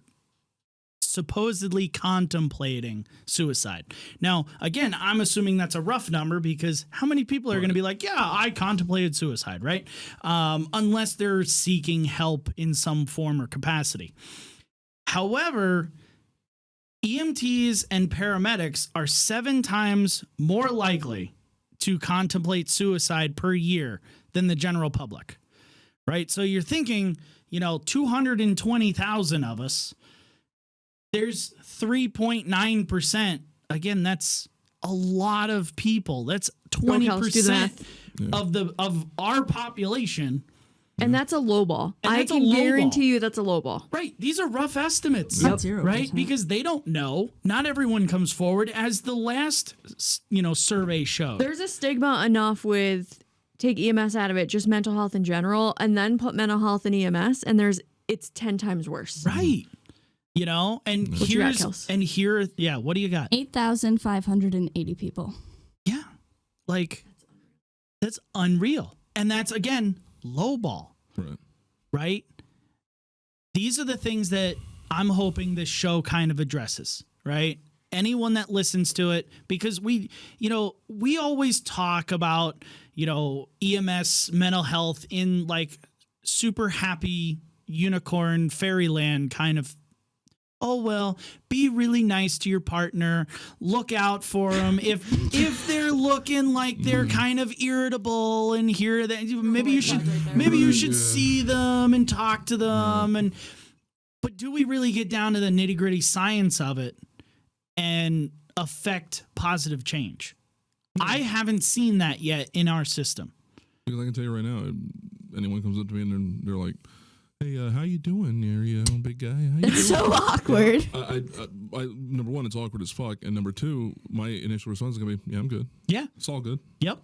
supposedly contemplating suicide. Now, again, I'm assuming that's a rough number because how many people are going to be like, yeah, I contemplated suicide, right? Unless they're seeking help in some form or capacity. However, EMTs and paramedics are 7 times more likely to contemplate suicide per year than the general public, right? So you're thinking, 220,000 of us, there's 3.9%. Again, that's a lot of people. That's Go, Kels, do the 20% of our population. And that's a low ball. And I that's a can low guarantee ball. you that's a low ball. Right. These are rough estimates. Not 0%. Right. Because they don't know. Not everyone comes forward, as the last, survey showed. There's a stigma enough with take EMS out of it, just mental health in general, and then put mental health in EMS, and it's 10 times worse. Right. And What you got, here, what do you got? 8,580 people. Yeah. Like, that's unreal. And that's, again, low ball. Right? These are the things that I'm hoping this show kind of addresses, right? Anyone that listens to it, because we always talk about, EMS mental health in like super happy unicorn fairyland kind of, oh, well, be really nice to your partner. Look out for them. If they're looking like they're kind of irritable and hear that, maybe you should see them and talk to them. But do we really get down to the nitty gritty science of it and affect positive change? I haven't seen that yet in our system. Because I can tell you right now, anyone comes up to me and they're like, hey, how you doing? Are you a big guy? How you It's doing? so awkward. I number one, it's awkward as fuck, and number two, my initial response is gonna be, yeah, I'm good. Yeah. It's all good. Yep.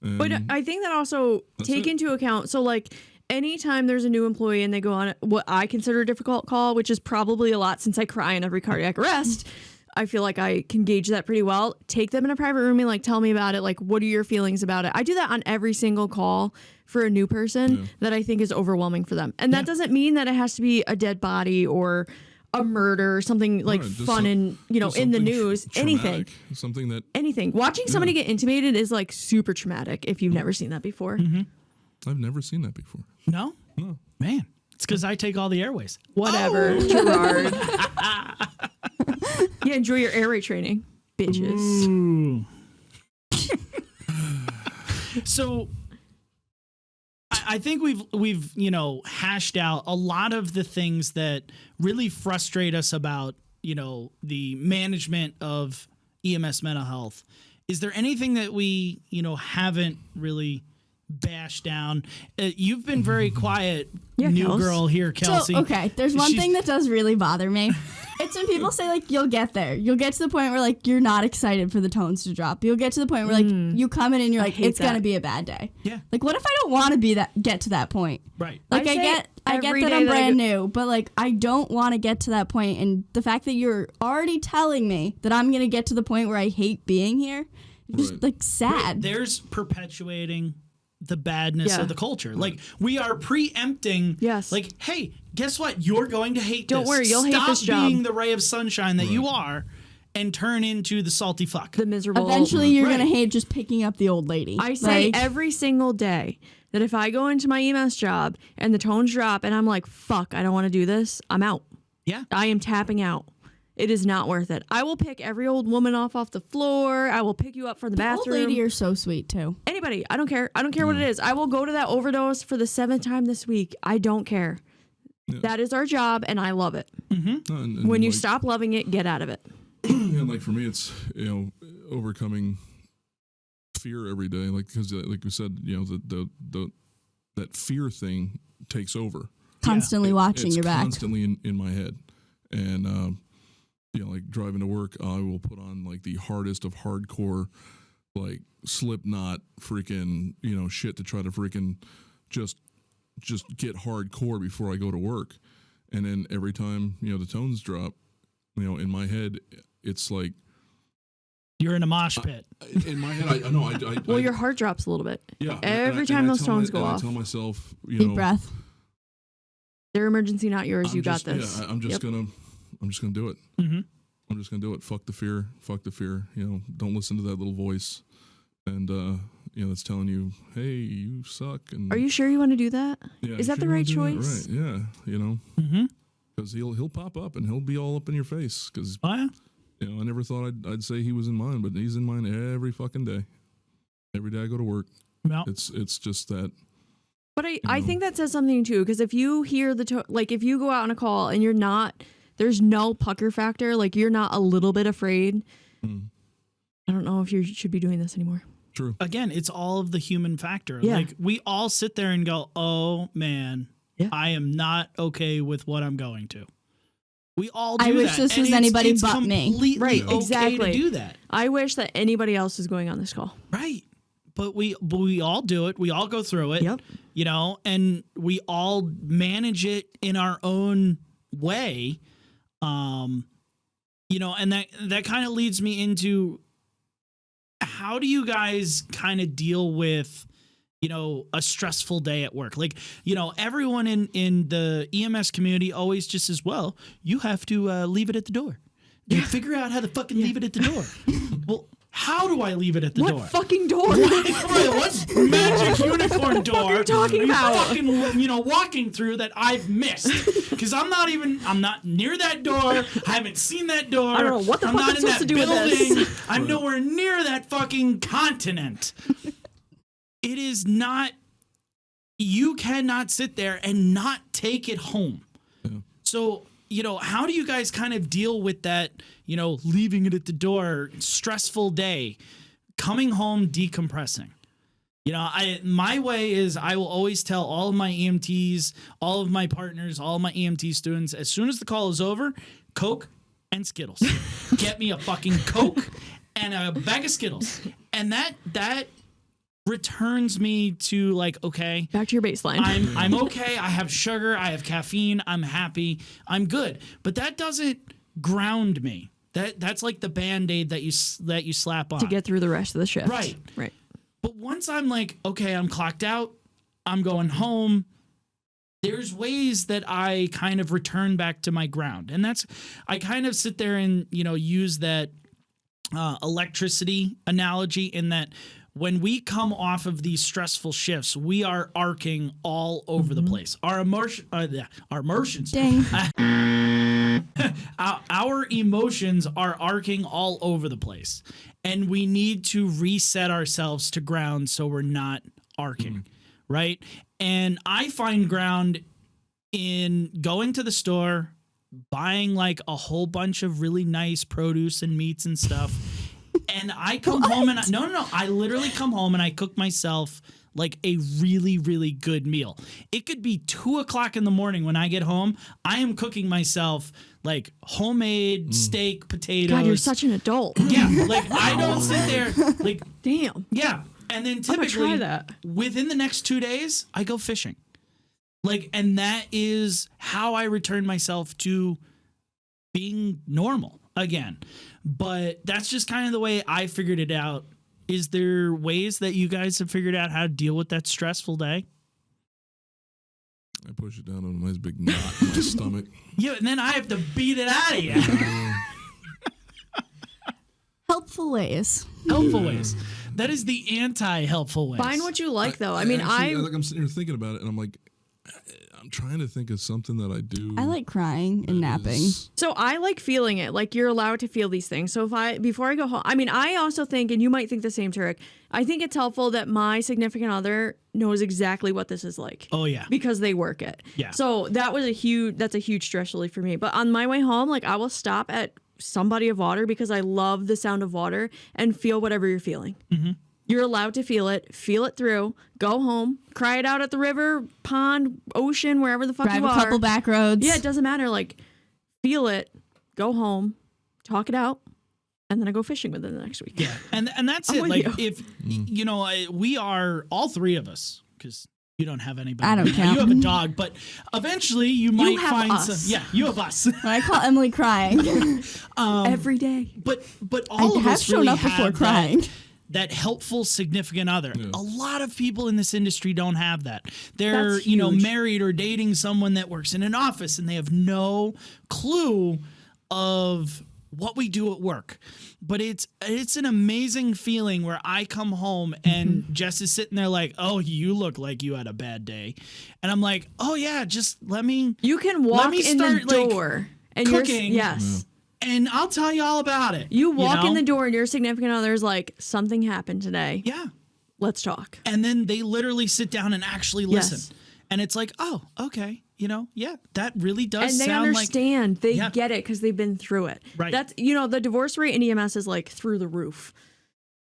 And But I think that also take it. into account, so like anytime there's a new employee and they go on what I consider a difficult call, which is probably a lot since I cry in every cardiac arrest, I feel like I can gauge that pretty well. Take them in a private room and like tell me about it. Like, what are your feelings about it? I do that on every single call for a new person that I think is overwhelming for them. And that doesn't mean that it has to be a dead body or a murder, something like Right, just fun and, you know, just in the something news, anything. traumatic, something that Anything. Watching somebody get intubated is like super traumatic if you've never seen that before. I've never seen that before. No? No. Man, it's because I take all the airways. Whatever, Gerard. Yeah, enjoy your air raid training, bitches. Ooh. So I think we've you know, hashed out a lot of the things that really frustrate us about, you know, the management of EMS mental health. Is there anything that we, you know, haven't really bashed down? You've been very quiet, new Kels. girl here, Kelsey. So, okay, there's one She's- thing that does really bother me. It's when people say, like, you'll get there. You'll get to the point where, like, you're not excited for the tones to drop. You'll get to the point where, like, you come in and you're like, hate it's going to that. be a bad day. Yeah. Like, what if I don't want to get to that point? Right. Like, I I say get every that day I'm that I brand new, but, like, I don't want to get to that point. And the fact that you're already telling me that I'm going to get to the point where I hate being here, it's just, Right. like, sad. There's perpetuating the badness Yeah. of the culture. Like, we are preempting, Yes. like, hey, guess what? You're going to hate Don't this. worry, you'll hate Stop this job. being the ray of sunshine that you are and turn into the salty fuck. The miserable. Eventually, you're Right. going to hate just picking up the old lady. I say Like, every single day that if I go into my EMS job and the tones drop and I'm like, fuck, I don't want to do this, I'm out. Yeah. I am tapping out. It is not worth it. I will pick every old woman off the floor. I will pick you up from the the old bathroom. lady are so sweet, too. Anybody. I don't care. I don't care what it is. I will go to that overdose for the 7th time this week. I don't care. Yeah. That is our job, and I love it. And When you like, stop loving it, get out of it. and like for me, it's, you know, overcoming fear every day. Like, because like you said, you know, the that fear thing takes over. Constantly watching It's your back. constantly in my head. And, you know, like driving to work, I will put on like the hardest of hardcore, like Slipknot freaking, you know, shit to try to freaking just get hardcore before I go to work. And then every time, you know, the tones drop, you know, in my head, it's like, You're in a mosh pit. in my head, I know. Well, your heart drops a little bit. yeah. Every time those tones go off. I tell myself, you Deep know, breath. Their emergency, not yours. I'm You got just- this. Yeah, I'm just Yep. gonna do it. Mm-hmm. I'm just gonna do it. Fuck the fear. Fuck the fear. You know, don't listen to that little voice, and you know, that's telling you, hey, you suck. And Are you sure you want to do that? yeah, Is you that the sure you right wanna do that? choice? Right. Yeah. You know, Mm-hmm. because he'll pop up and he'll be all up in your face. Because Oh, yeah. you know, I never thought I'd say he was in mine, but he's in mine every fucking day. Every day I go to work, Well, it's just that. But I think that says something too, because if you hear like if you go out on a call and you're not, there's no pucker factor, like you're not a little bit afraid. Mm, I don't know if you should be doing this anymore. true. again, it's all of the human factor. Yeah. Like, we all sit there and go, oh, man, Yeah. I am not okay with what I'm going to. We all do I wish that. this and was it's- anybody it's but me. completely Right, okay exactly. to do that. I wish that anybody else was going on this call. Right. But we all do it. We all go through it. Yep. You know, and we all manage it in our own way. You know, and that kind of leads me into, how do you guys kind of deal with, you know, a stressful day at work? Like, you know, everyone in the EMS community always just says, well, you have to leave it at the door. You figure out how to fucking leave it at the door. Well, how do I leave it at the What door? fucking door? What magic unicorn door are you talking about? fucking, you know, walking through that I've missed? Because I'm not near that door. I haven't seen that door. I don't know what the I'm fuck not I'm in supposed that to do with building. this. I'm nowhere near that fucking continent. It is not, you cannot sit there and not take it home. Yeah. So, you know, how do you guys kind of deal with that, you know, leaving it at the door, stressful day, coming home, decompressing? You know, my way is I will always tell all of my EMTs, all of my partners, all of my EMT students, as soon as the call is over, Coke and Skittles. Get me a fucking Coke and a bag of Skittles. And that returns me to, like, okay, Back to your baseline. I'm okay. I have sugar. I have caffeine. I'm happy. I'm good. But that doesn't ground me. That's like the Band-Aid that you slap on to get through the rest of the shift. Right. Right. But once I'm like, okay, I'm clocked out, I'm going home, there's ways that I kind of return back to my ground. And I kind of sit there and, use that electricity analogy in that when we come off of these stressful shifts, we are arcing all over the place. Our emotions, Dang. our emotions are arcing all over the place. And we need to reset ourselves to ground so we're not arcing, right? And I find ground in going to the store, buying like a whole bunch of really nice produce and meats and stuff. And I come home and I literally come home and I cook myself like a really, really good meal. It could be 2:00 in the morning when I get home. I am cooking myself like homemade steak, potatoes. God, you're such an adult. Yeah, like I don't sit there like Damn. yeah. And then I'm gonna typically try that. within the next 2 days, I go fishing. Like, and that is how I return myself to being normal again. But that's just kind of the way I figured it out. Is there ways that you guys have figured out how to deal with that stressful day? I push it down on a nice big knot in my stomach. Yeah, and then I have to beat it out of you. Helpful ways. Helpful ways. That is the anti-helpful ways. Find what you like, though. Actually, I'm sitting here thinking about it, and I'm like, I'm trying to think of something that I do. I like crying and napping. So I like feeling it. Like, you're allowed to feel these things. So before I go home, I also think, and you might think the same, Tarek, I think it's helpful that my significant other knows exactly what this is like. Oh, yeah. Because they work it. Yeah. So that's a huge stress relief for me. But on my way home, like, I will stop at some body of water because I love the sound of water and feel whatever you're feeling. Mm-hmm. You're allowed to feel it through, go home, cry it out at the river, pond, ocean, wherever the fuck Drive you are. a couple back roads. Yeah, it doesn't matter. Like, feel it, go home, talk it out, and then I go fishing with it the next week. Yeah, and that's I'm it. with Like, you. if we are all three of us, because you don't have anybody. I don't right now. count. You have a dog, but eventually you might have find us. some. Yeah, you have us. I call Emily crying. Every day. But all I of have us shown really up before have crying. that helpful significant other. Yeah. A lot of people in this industry don't have that. They're, That's huge. married or dating someone that works in an office and they have no clue of what we do at work. But it's an amazing feeling where I come home and Jess is sitting there like, "Oh, you look like you had a bad day." And I'm like, "Oh yeah, just let me You can walk me in the start, like, door and cooking. yes. and I'll tell you all about it." You walk know? in the door and your significant other is like, something happened today. Yeah. Let's talk. And then they literally sit down and actually listen. Yes. And it's like, "Oh, okay. Yeah, that really does And they sound understand. They Yeah. get it because they've been through it. Right. That's, the divorce rate in EMS is like through the roof.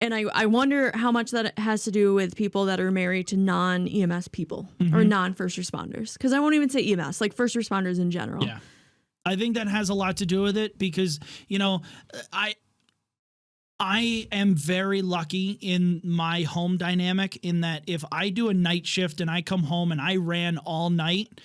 And I wonder how much that has to do with people that are married to non-EMS people or non-first responders. Because I won't even say EMS, like first responders in general. Yeah. I think that has a lot to do with it because, I am very lucky in my home dynamic in that if I do a night shift and I come home and I ran all night,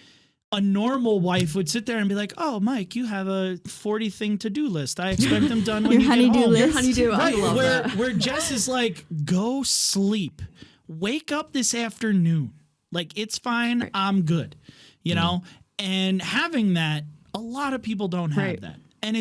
a normal wife would sit there and be like, "Oh, Mike, you have a 40 thing to-do list. I expect them done when Your you get honey-do home." list. Your honeydew. I Right, love that. where Jess is like, "Go sleep. Wake up this afternoon. Like, it's fine. Right. I'm good." And having that, a lot of people don't have Right. that. And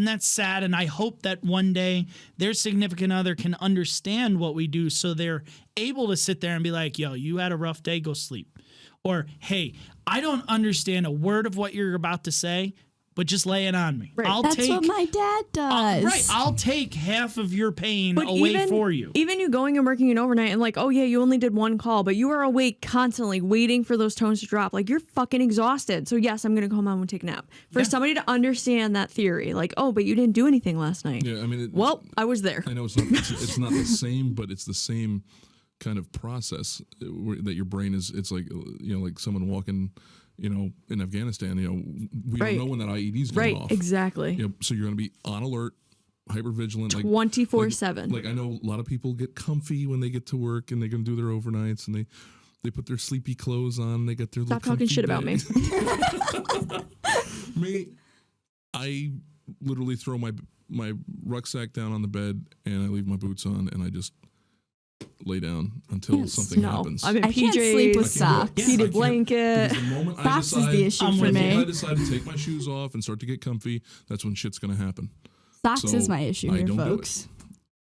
that's sad. And I hope that one day their significant other can understand what we do so they're able to sit there and be like, "Yo, you had a rough day, go sleep." Or, "Hey, I don't understand a word of what you're about to say, but just lay it on me. Right. That's what my dad does. Right, I'll take half of your pain away for you." Even you going and working an overnight and like, oh yeah, you only did one call, but you are awake constantly waiting for those tones to drop. Like, you're fucking exhausted. So yes, I'm going to come home and take a nap. For somebody to understand that theory, like, oh, but you didn't do anything last night. Yeah, I mean, Well, I was there. I know it's not the same, but it's the same kind of process that your brain is. It's like like someone walking, in Afghanistan. We Right. don't know when that IED is going Right, off. exactly. So you're going to be on alert, hyper vigilant, 24/7. Like I know a lot of people get comfy when they get to work and they can do their overnights and they put their sleepy clothes on. They get their Stop little talking comfy shit about me. Me, I literally throw my rucksack down on the bed and I leave my boots on and I just lay down until something happens. I'm in I PJs. can't sleep with I socks. can't. Heated I can't, blanket. because the moment Socks is the issue for the me. moment I decide to take my shoes off and start to get comfy, that's when shit's going to happen. Socks So is my issue I here, don't do it. folks.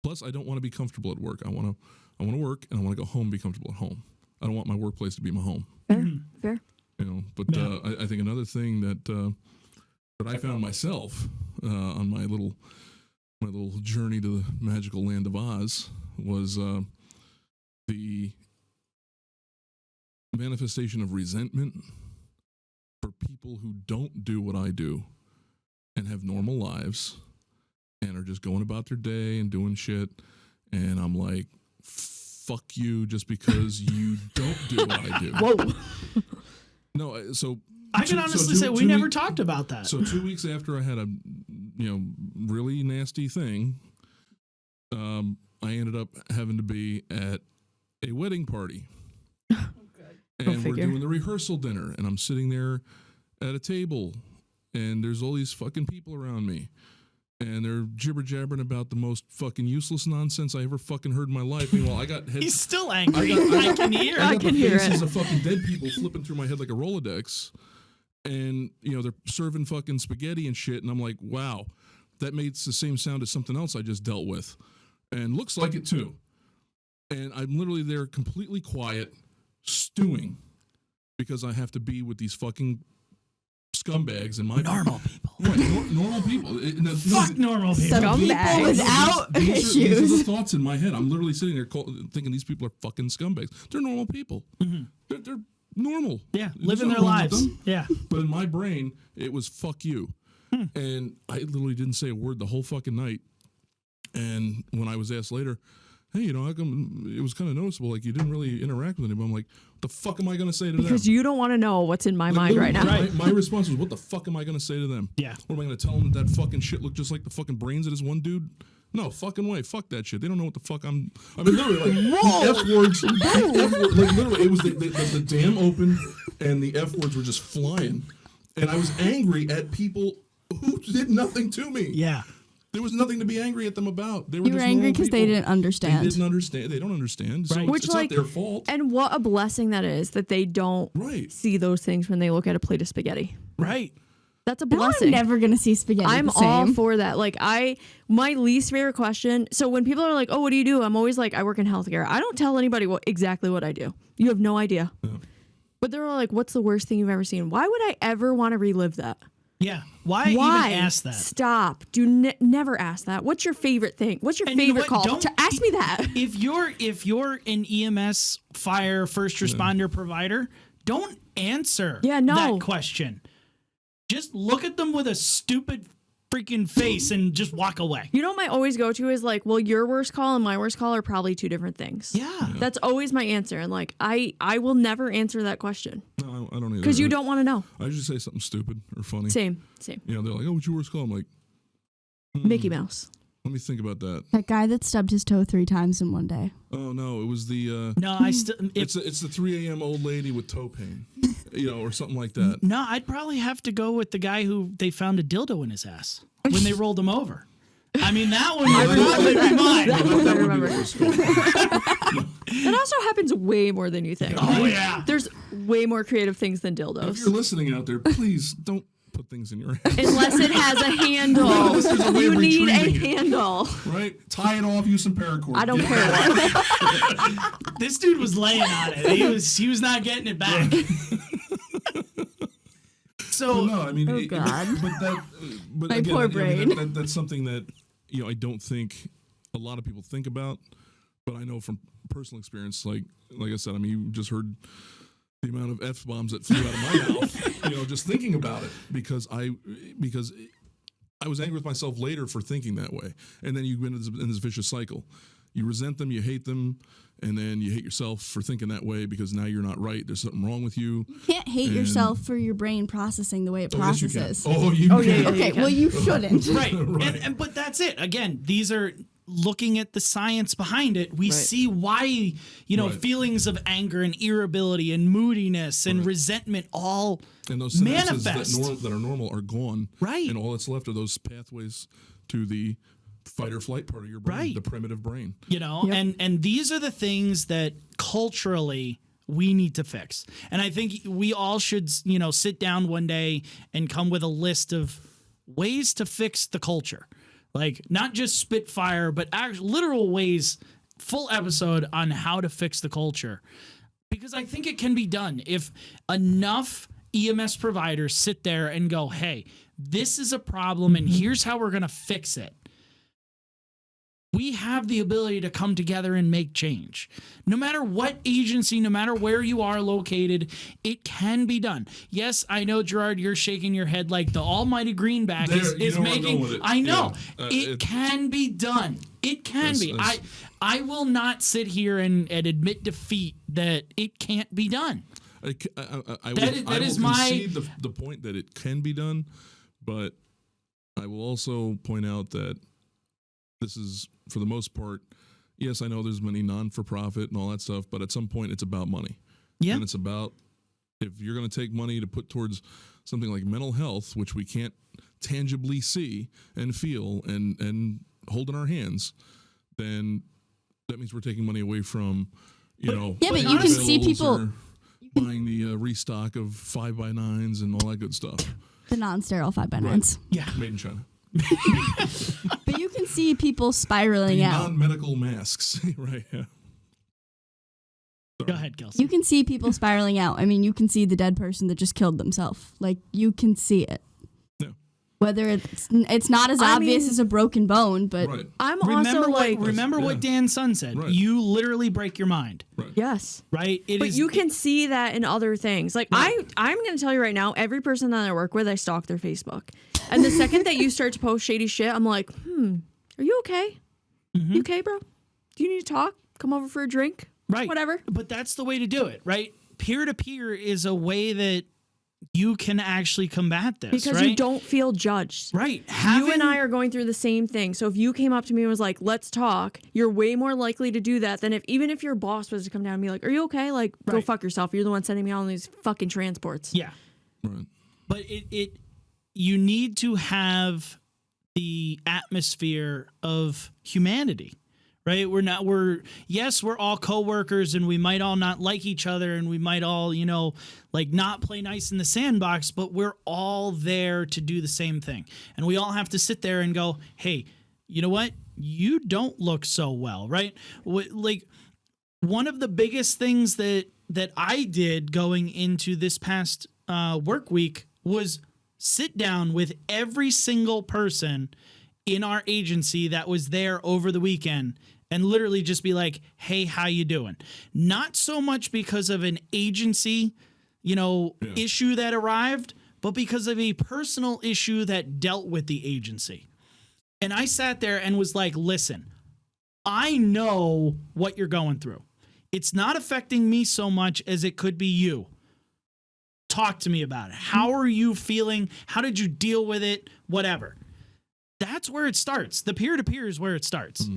Plus, I don't want to be comfortable at work. I want to work, and I want to go home and be comfortable at home. I don't want my workplace to be my home. Fair. You know, but I think another thing that I found myself on my little journey to the magical land of Oz was the manifestation of resentment for people who don't do what I do and have normal lives and are just going about their day and doing shit, and I'm like, fuck you just because you don't do what I do. Whoa. No, so I can honestly say we never talked about that. So 2 weeks after I had a really nasty thing, I ended up having to be at a wedding party. And we're doing the rehearsal dinner, and I'm sitting there at a table, and there's all these fucking people around me. And they're jibber-jabbering about the most fucking useless nonsense I ever fucking heard in my life. Meanwhile, I got head... He's still angry. I can hear. I got the faces of fucking dead people flipping through my head like a Rolodex. And, they're serving fucking spaghetti and shit. And I'm like, wow, that makes the same sound as something else I just dealt with. And looks like it too. And I'm literally there completely quiet, stewing, because I have to be with these fucking scumbags in my Normal people. Right, normal people. Fuck normal people. Some people without These are issues. the thoughts in my head. I'm literally sitting there thinking these people are fucking scumbags. They're normal people. They're normal. Yeah, There's living nothing their wrong with lives. them. Yeah. But in my brain, it was fuck you. And I literally didn't say a word the whole fucking night. And when I was asked later, hey, how come it was kind of noticeable, like you didn't really interact with anybody? I'm like, what the fuck am I going to say to them? Because you don't want to know what's in my mind right now. My response was, what the fuck am I going to say to them? Yeah. What am I going to tell them that fucking shit looked just like the fucking brains of this one dude? No fucking way. Fuck that shit. They don't know what the fuck I mean, literally, like, the F words, like, literally, it was the dam opened and the F words were just flying. And I was angry at people who did nothing to me. Yeah. There was nothing to be angry at them about. They were You were just angry normal because they people. didn't understand. They didn't understand. They don't understand. So Right. it's not their fault. And what a blessing that is that they don't Right. see those things when they look at a plate of spaghetti. Right. That's a Now blessing. I'm never gonna see spaghetti. I'm the same. all for that. Like my least favorite question. So when people are like, "Oh, what do you do?" I'm always like, "I work in healthcare." I don't tell anybody exactly what I do. You have no idea. Yeah. But they're all like, "What's the worst thing you've ever seen?" Why would I ever want to relive that? Yeah. Why even ask that? Stop. Do never ask that. What's your favorite thing? What's your And you know favorite what? call? Ask me that. If you're an EMS, fire, first responder provider, don't answer that question. Just look at them with a stupid freaking face and just walk away. You know what my always go to is like, well, your worst call and my worst call are probably two different things. Yeah. That's always my answer. And like, I will never answer that question. No, I don't either. Because you don't want to know. I just say something stupid or funny. Same. They're like, oh, what's your worst call? I'm like, Mickey Mouse. let me think about that. That guy that stubbed his toe 3 times in one day. Oh no, it was the No, I still. it's the 3 a.m. old lady with toe pain, or something like that. No, I'd probably have to go with the guy who they found a dildo in his ass when they rolled him over. I mean, that one would probably be mine. That one I That would be remember. the worst call. That also happens way more than you think. Oh, yeah. There's way more creative things than If you're dildos. listening out there, please don't put things in your head. Unless it has a handle. Unless there's a way You of need a retrieving it. handle. Right? Tie it off. Use some paracord. I don't Get care it. what. This dude was laying on it. He was not getting it back. So No, I mean, Oh, God. but My again, poor I mean, brain. that's something that I don't think a lot of people think about, but I know from personal experience, like I said, I mean, you just heard the amount of F-bombs that flew out of my mouth, just thinking about it, because I was angry with myself later for thinking that way, and then you go into this vicious cycle. You resent them, you hate them, and then you hate yourself for thinking that way because now you're not right. There's something wrong with you. You can't hate yourself for your brain processing the way it Yes, you can. processes. You can. yeah. Okay, well, you shouldn't. right. Right. And but that's it. Again, these are looking at the science behind it. We see why, Right. feelings of anger and irritability and moodiness and resentment all And those synapses manifest. that are normal are gone. Right. And all that's left are those pathways to the fight or flight part of your brain, Right. the primitive brain. You know, and these are the things that culturally we need to fix. And I think we all should, you know, sit down one day and come with a list of ways to fix the culture. Like not just spitfire, but actual literal ways, full episode on how to fix the culture. Because I think it can be done if enough EMS providers sit there and go, hey, this is a problem and here's how we're going to fix it. We have the ability to come together and make change. No matter what agency, no matter where you are located, it can be done. Yes, I know, Gerard, you're shaking your head like the almighty greenback is making. I know. Yeah. It can be done. It can be. I will not sit here and admit defeat that it can't be done. I will concede the point that it can be done, but I will also point out that this is, for the most part, yes, I know there's many non-for-profit and all that stuff, but at some point it's about money. Yeah. And it's about, if you're going to take money to put towards something like mental health, which we can't tangibly see and feel and hold in our hands, then that means we're taking money away from, you know. Yeah, but you can see people buying the restock of 5x9s and all that good stuff. The non-sterile 5x9s. Right. Yeah. Made in China. But you can see people spiraling out. Non-medical masks. Right, yeah. Go ahead, Kelsey. You can see people spiraling out. I mean, you can see the dead person that just killed themselves. Like, you can see it. Yeah. Whether it's not as obvious as a broken bone, but right. I'm remember also like... Remember what Dan's son said. Right. You literally break your mind. Right. Yes. Right? But you can see that in other things. Like, right. I'm going to tell you right now, every person that I work with, I stalk their Facebook. And the second that you start to post shady shit, I'm like, are you okay? Mm-hmm. You okay, bro? Do you need to talk? Come over for a drink? Right. Whatever. But that's the way to do it, right? Peer-to-peer is a way that you can actually combat this, because you don't feel judged. Right. You and I are going through the same thing. So if you came up to me and was like, let's talk, you're way more likely to do that than even if your boss was to come down and be like, are you okay? Like, go fuck yourself. You're the one sending me on these fucking transports. Yeah. Right. But you need to have the atmosphere of humanity, right? We're all coworkers and we might all not like each other and we might all, you know, like not play nice in the sandbox, but we're all there to do the same thing. And we all have to sit there and go, hey, you know what? You don't look so well, right? Like one of the biggest things that I did going into this past work week was sit down with every single person in our agency that was there over the weekend and literally just be like, hey, how you doing? Not so much because of an agency, issue that arrived, but because of a personal issue that dealt with the agency. And I sat there and was like, listen, I know what you're going through. It's not affecting me so much as it could be you. Talk to me about it. How are you feeling? How did you deal with it? Whatever. That's where it starts. The peer-to-peer is where it starts.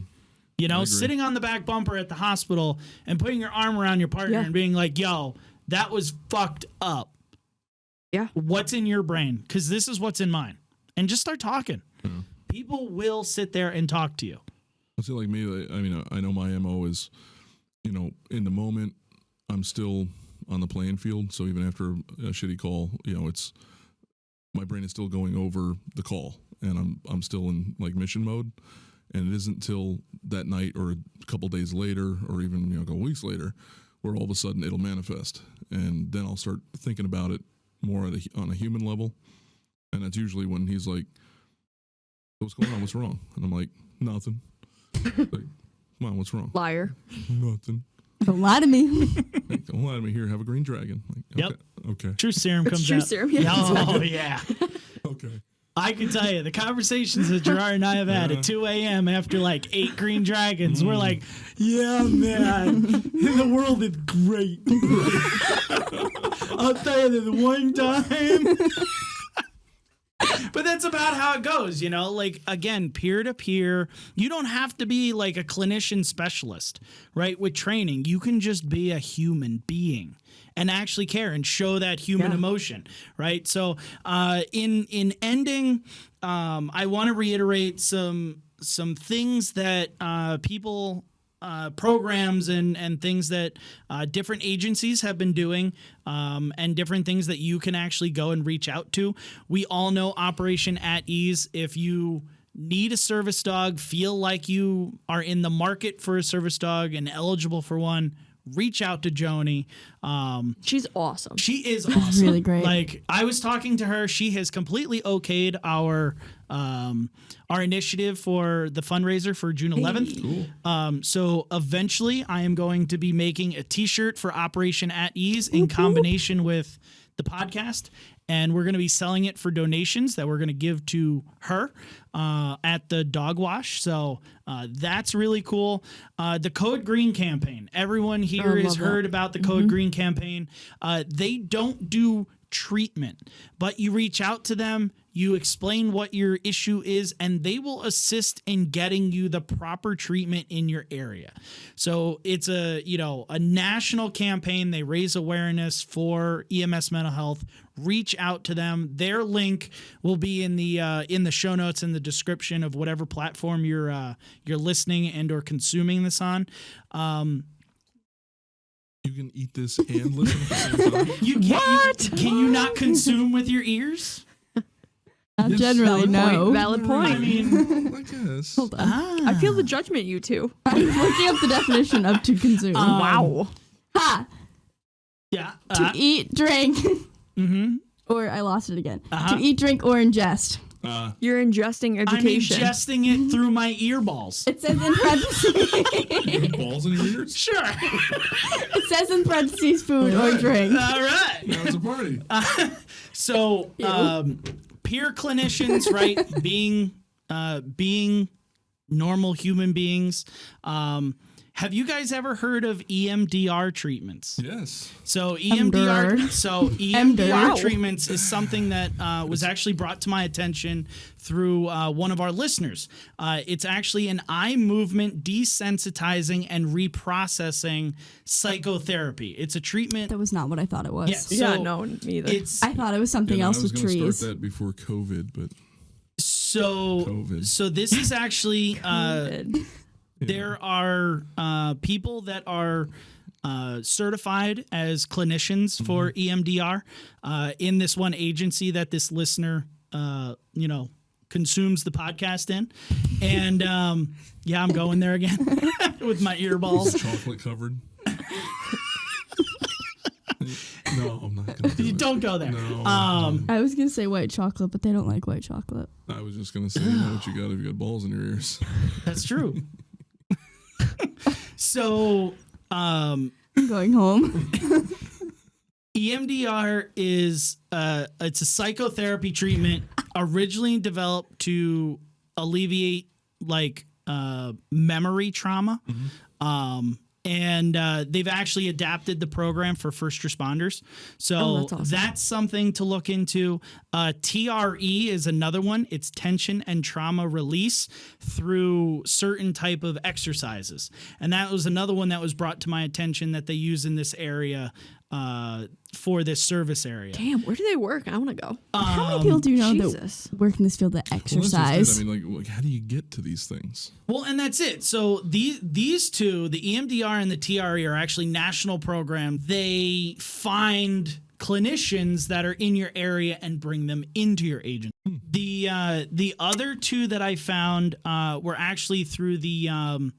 Sitting on the back bumper at the hospital and putting your arm around your partner and being like, yo, that was fucked up. Yeah. What's in your brain? Because this is what's in mine. And just start talking. Yeah. People will sit there and talk to you. I feel like me, I know my MO is, in the moment, I'm still on the playing field. So even after a shitty call, it's my brain is still going over the call and I'm still in like mission mode. And it isn't till that night or a couple days later or even a couple weeks later where all of a sudden it'll manifest. And then I'll start thinking about it more on a human level. And that's usually when he's like, what's going on? What's wrong? And I'm like, nothing. Like, come on, what's wrong? Liar. Nothing. Don't lie to me. Like, don't lie to me. Here, have a green dragon. Like, okay. Yep. Okay. True serum comes True out. Serum, yeah. Oh, yeah. Okay. I can tell you, the conversations that Gerard and I have had at 2 a.m. after like 8 green dragons, we're like, yeah, man, the world is great. I'll tell you this one time. But that's about how it goes, like, again, peer-to-peer. You don't have to be like a clinician specialist, right? With training, you can just be a human being and actually care and show that human emotion, right? So in ending, I want to reiterate some things that people programs and things that different agencies have been doing, and different things that you can actually go and reach out to. We all know Operation At Ease. If you need a service dog, feel like you are in the market for a service dog and eligible for one, reach out to Joni. She's awesome. She is awesome. Really great. Like, I was talking to her. She has completely okayed our initiative for the fundraiser for June 11th. Cool. So eventually I am going to be making a t-shirt for Operation At Ease in combination with the podcast. And we're going to be selling it for donations that we're going to give to her at the dog wash. So that's really cool. The Code Green campaign. Everyone here has heard about the Code Green campaign. They don't do treatment, but you reach out to them, you explain what your issue is, and they will assist in getting you the proper treatment in your area. So it's a national campaign. They raise awareness for EMS mental health. Reach out to them. Their link will be in the show notes, in the description of whatever platform you're listening and or consuming this on. You can eat this and listen at the same time. Can you not consume with your ears? Not generally, no. Valid point. I mean, I guess. Hold on. I feel the judgment, you two. I'm looking up the definition of to consume. Wow. Ha! yeah. To eat, drink, Mm-hmm. or I lost it again. To eat, drink, or ingest. You're ingesting I'm education. ingesting it through my ear balls. It says in parentheses. You have balls in your ears? Sure. It says in parentheses food or drink. All right. Now it's a party. So, peer clinicians, right? Being normal human beings. Have you guys ever heard of EMDR treatments? Yes. So EMDR. EMDR treatments is something that was actually brought to my attention through one of our listeners. It's actually an eye movement desensitizing and reprocessing psychotherapy. It's a treatment. That was not what I thought it was. Yes. Yeah, So no, me either. I thought it was something else with I was going to trees. start that before COVID, but So this is actually Good. there are people that are certified as clinicians for EMDR in this one agency that this listener consumes the podcast in. And yeah, I'm going there again with my earballs. chocolate covered. No, I'm not going to do You it. don't go there. No. I was gonna say white chocolate, but they don't like white chocolate. I was just going to say, you know what you got if you got balls in your ears. That's true. So I'm going home. EMDR is it's a psychotherapy treatment originally developed to alleviate memory trauma. And they've actually adapted the program for first responders. So that's awesome. that's something to look into. TRE is another one. It's tension and trauma release through certain type of exercises. And that was another one that was brought to my attention that they use in this area for this service area. Damn, where do they work? I want to go. How many people do you know Jesus. that work in this field that Well, that's just exercise? it. I mean, like, how do you get to these things? Well, and that's it. So these two, the EMDR and the TRE, are actually national programs. They find clinicians that are in your area and bring them into your agency. The other two that I found were actually through the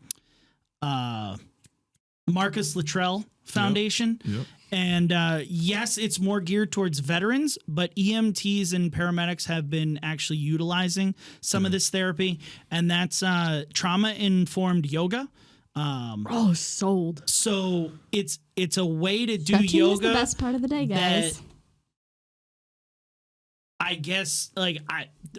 Marcus Luttrell Foundation. Yep. And yes, it's more geared towards veterans, but EMTs and paramedics have been actually utilizing some of this therapy, and that's trauma-informed yoga. Sold. So it's a way to do Stretching yoga. is the best part of the day, guys. that I guess,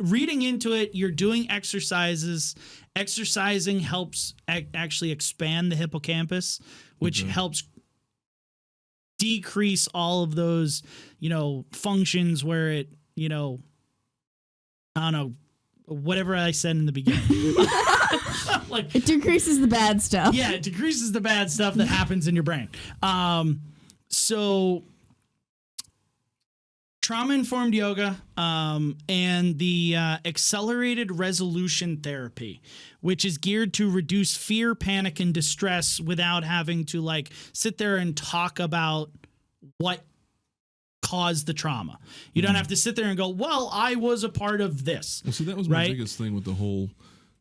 reading into it, you're doing exercises. Exercising helps actually expand the hippocampus, which helps decrease all of those, functions where it, I don't know, whatever I said in the beginning. It decreases the bad stuff. Yeah, it decreases the bad stuff that happens in your brain. So trauma-informed yoga, and the accelerated resolution therapy, which is geared to reduce fear, panic, and distress without having to like sit there and talk about what caused the trauma. You don't have to sit there and go, well, I was a part of this. Well, see, that was my right? biggest thing with the whole,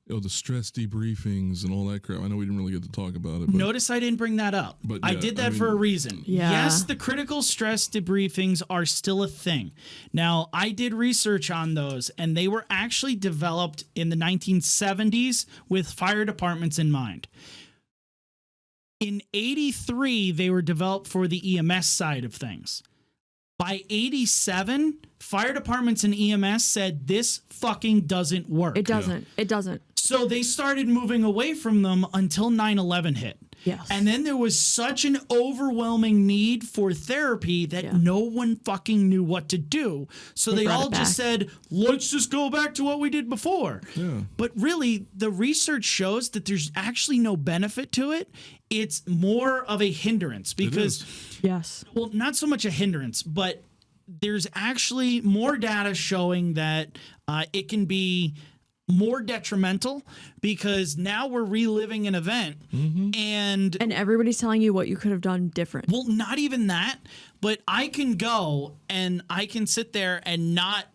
the stress debriefings and all that crap. I know we didn't really get to talk about it. But Notice I didn't bring that up. But I yeah, did that I mean, for a reason. Yeah. Yes, the critical stress debriefings are still a thing. Now, I did research on those, and they were actually developed in the 1970s with fire departments in mind. In 83, they were developed for the EMS side of things. By 87, fire departments and EMS said this fucking doesn't work. It doesn't. It doesn't. So they started moving away from them until 9/11 hit. Yes. And then there was such an overwhelming need for therapy that no one fucking knew what to do. So they brought all it just back. said, let's just go back to what we did before. Yeah. But really, the research shows that there's actually no benefit to it. It's more of a hindrance because, Yes. well, not so much a hindrance, but there's actually more data showing that it can be more detrimental because now we're reliving an event and everybody's telling you what you could have done different. well, not even that, but I can go and I can sit there and not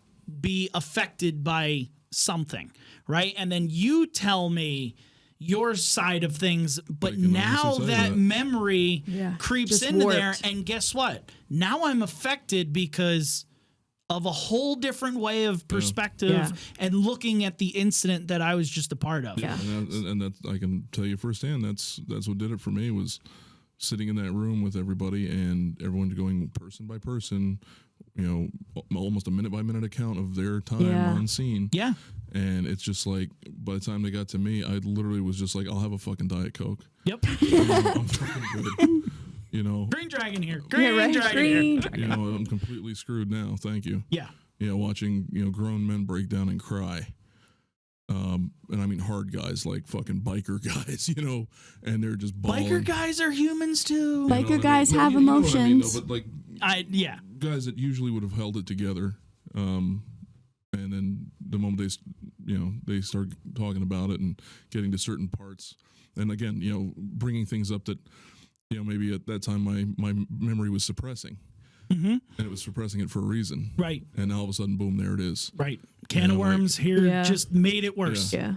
be affected by something, right? And then you tell me your side of things, but I can now honestly say that that. memory creeps just into there, warped. and guess what? Now I'm affected because of a whole different way of perspective Yeah. and looking at the incident that I was just a part of. Yeah. And that I can tell you firsthand. That's what did it for me, was sitting in that room with everybody and everyone going person by person, almost a minute by minute account of their time on scene. Yeah. And it's just like, by the time they got to me, I literally was just like, I'll have a fucking Diet Coke. Yep. I'm fucking good. Green dragon here. Green right. dragon Green here. dragon. I'm completely screwed now. Thank you. Yeah. Watching, grown men break down and cry. And I mean hard guys, like fucking biker guys, and they're just bawling. Biker guys are humans too. You know Biker what I mean? guys No, have you know what I mean, emotions. though, but like Yeah. guys that usually would have held it together, and then the moment they start talking about it and getting to certain parts, and again, bringing things up that, maybe at that time my memory was suppressing, and it was suppressing it for a reason, Right. and now all of a sudden, boom, there it is. Right. Can of like- worms here Yeah. just made it worse. Yeah.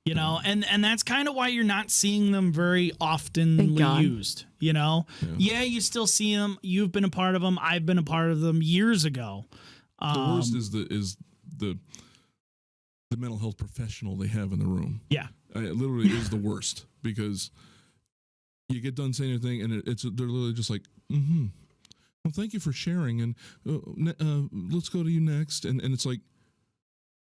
And that's kind of why you're not seeing them very often Thank God. used, Yeah, you still see them. You've been a part of them. I've been a part of them years ago. The worst is the mental health professional they have in the room. Yeah. It literally is the worst, because you get done saying anything and they're literally just like, well, thank you for sharing, and let's go to you next, and it's like,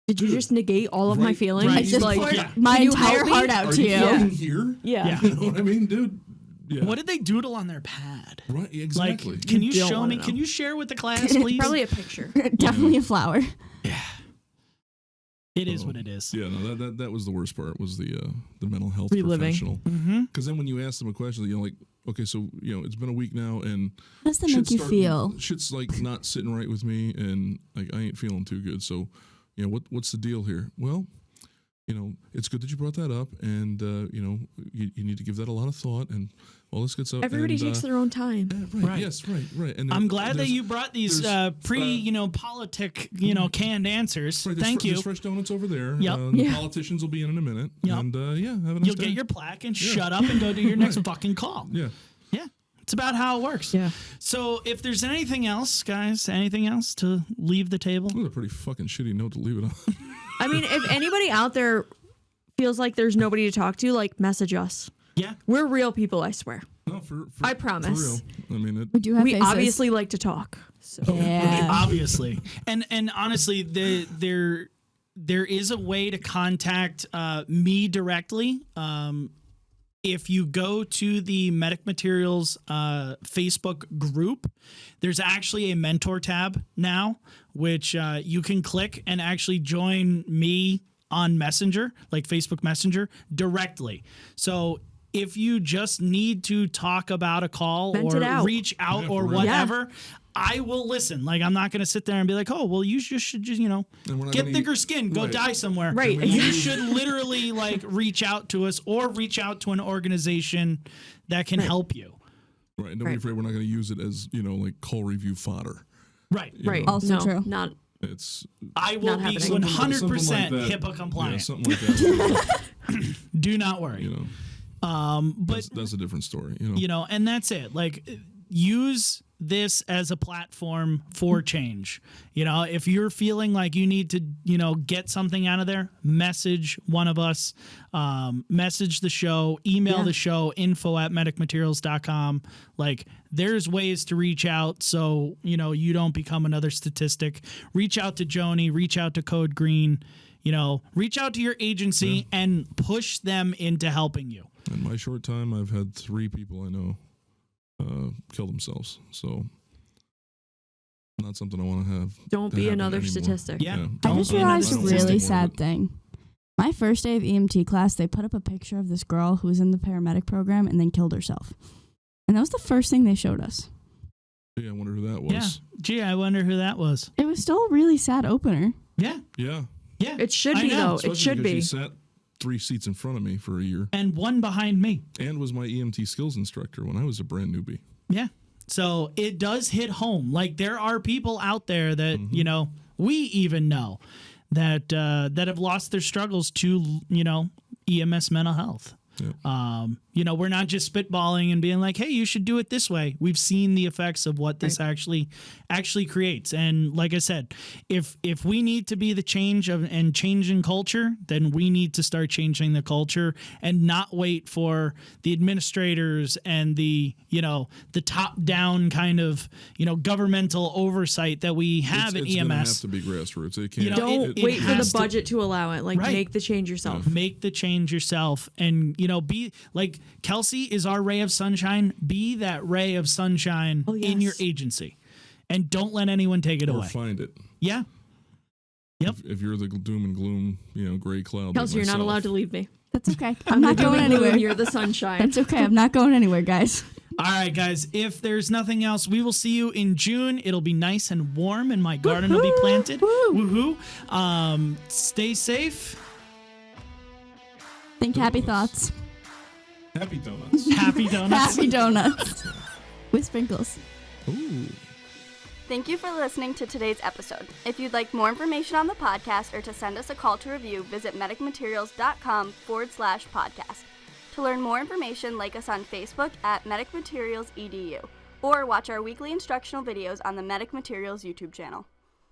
Did you just negate all of my Right, feelings? right. I just like, poured yeah. my Can you entire help me? heart out are to you you. fucking here? Yeah. You know what I mean, dude? Yeah. What did they doodle on their pad? Right, exactly. Like, can you don't show wanna me? know. Can you share with the class, please? Probably a picture. Definitely a flower. It is what it is. Yeah, no, that was the worst part, was the mental health Reliving. professional. Mm-hmm. Because then when you ask them a question, like, okay, so it's been a week now, and How does that shit's make you feel? Shit's like not sitting right with me, and like I ain't feeling too good. So, what's the deal here? Well, it's good that you brought that up, and you need to give that a lot of thought. And well, let's get some. Everybody takes their own time. Right. Right. Yes. Right. And I'm glad that you brought these there's, politic, canned answers. Right, there's Thank you. There's fresh donuts over there. Yep. The Yeah. politicians will be in a minute. Yep. And have a nice You'll day. get your plaque and shut up and go to your next fucking call. Yeah. Yeah. It's about how it works. Yeah. So if there's anything else, guys, anything else to leave the table? That was a pretty fucking shitty note to leave it on. I mean, if anybody out there feels like there's nobody to talk to, like, message us. Yeah. We're real people, I swear. No, for I promise. For real. I mean, We do have We faces. obviously like to talk. So. Yeah. Obviously. And honestly, there is a way to contact me directly. If you go to the Medic Materials Facebook group, there's actually a mentor tab now, which you can click and actually join me on Messenger, like Facebook Messenger, directly. So if you just need to talk about a call Vent or it out. reach out Yeah, or for real. whatever, I will listen. Like, I'm not going to sit there and be like, oh, well, you just should just, get thicker skin, go die somewhere. Right. You should literally like reach out to us or reach out to an organization that can help you. Right. Don't be afraid we're not going to use it as, like call review fodder. Right. Right. Also true. Not. I will be 100% HIPAA compliant. Yeah, something like that. Do not worry. But that's a different story. And that's it. Like, use this as a platform for change. If you're feeling like you need to, get something out of there, message one of us, message the show, email the show, info@medicmaterials.com. Like, there's ways to reach out so, you don't become another statistic. Reach out to Joni, reach out to Code Green, reach out to your agency and push them into helping you. In my short time, I've had 3 people I know kill themselves. So not something I want to have. Don't be another statistic. Yeah. I just realized a really sad thing. My first day of EMT class, they put up a picture of this girl who was in the paramedic program and then killed herself. And that was the first thing they showed us. Yeah, I wonder who that was. Yeah. Gee, I wonder who that was. It was still a really sad opener. Yeah. Yeah. Yeah. It should be, though. Especially It should be. She sat 3 seats in front of me for a year. And one behind me. And was my EMT skills instructor when I was a brand newbie. Yeah. So it does hit home. Like, there are people out there that, we even know that have lost their struggles to, EMS mental health. Yep. We're not just spitballing and being like, hey, you should do it this way. We've seen the effects of what this actually creates. And like I said, if we need to be the change and changing culture, then we need to start changing the culture and not wait for the administrators and the top down kind of, governmental oversight that we have at EMS. It's going to have to be grassroots. It can't. Don't wait for the budget to allow it. Like, make the change yourself. Make the change yourself. And, be like, Kelsey is our ray of sunshine. Be that ray of sunshine in your agency. And don't let anyone take it away. Or find it. Yeah. Yep. If you're the doom and gloom, gray cloud. Kelsey, you're not allowed to leave me. That's okay. I'm not going anywhere. You're the sunshine. That's okay. I'm not going anywhere, guys. All right, guys. If there's nothing else, we will see you in June. It'll be nice and warm, and my garden will be planted. Woohoo! Stay safe. Think happy thoughts. Happy donuts. Happy donuts. Happy donuts. With sprinkles. Ooh. Thank you for listening to today's episode. If you'd like more information on the podcast or to send us a call to review, visit medicmaterials.com/podcast. To learn more information, like us on Facebook at Medic Materials EDU, or watch our weekly instructional videos on the Medic Materials YouTube channel.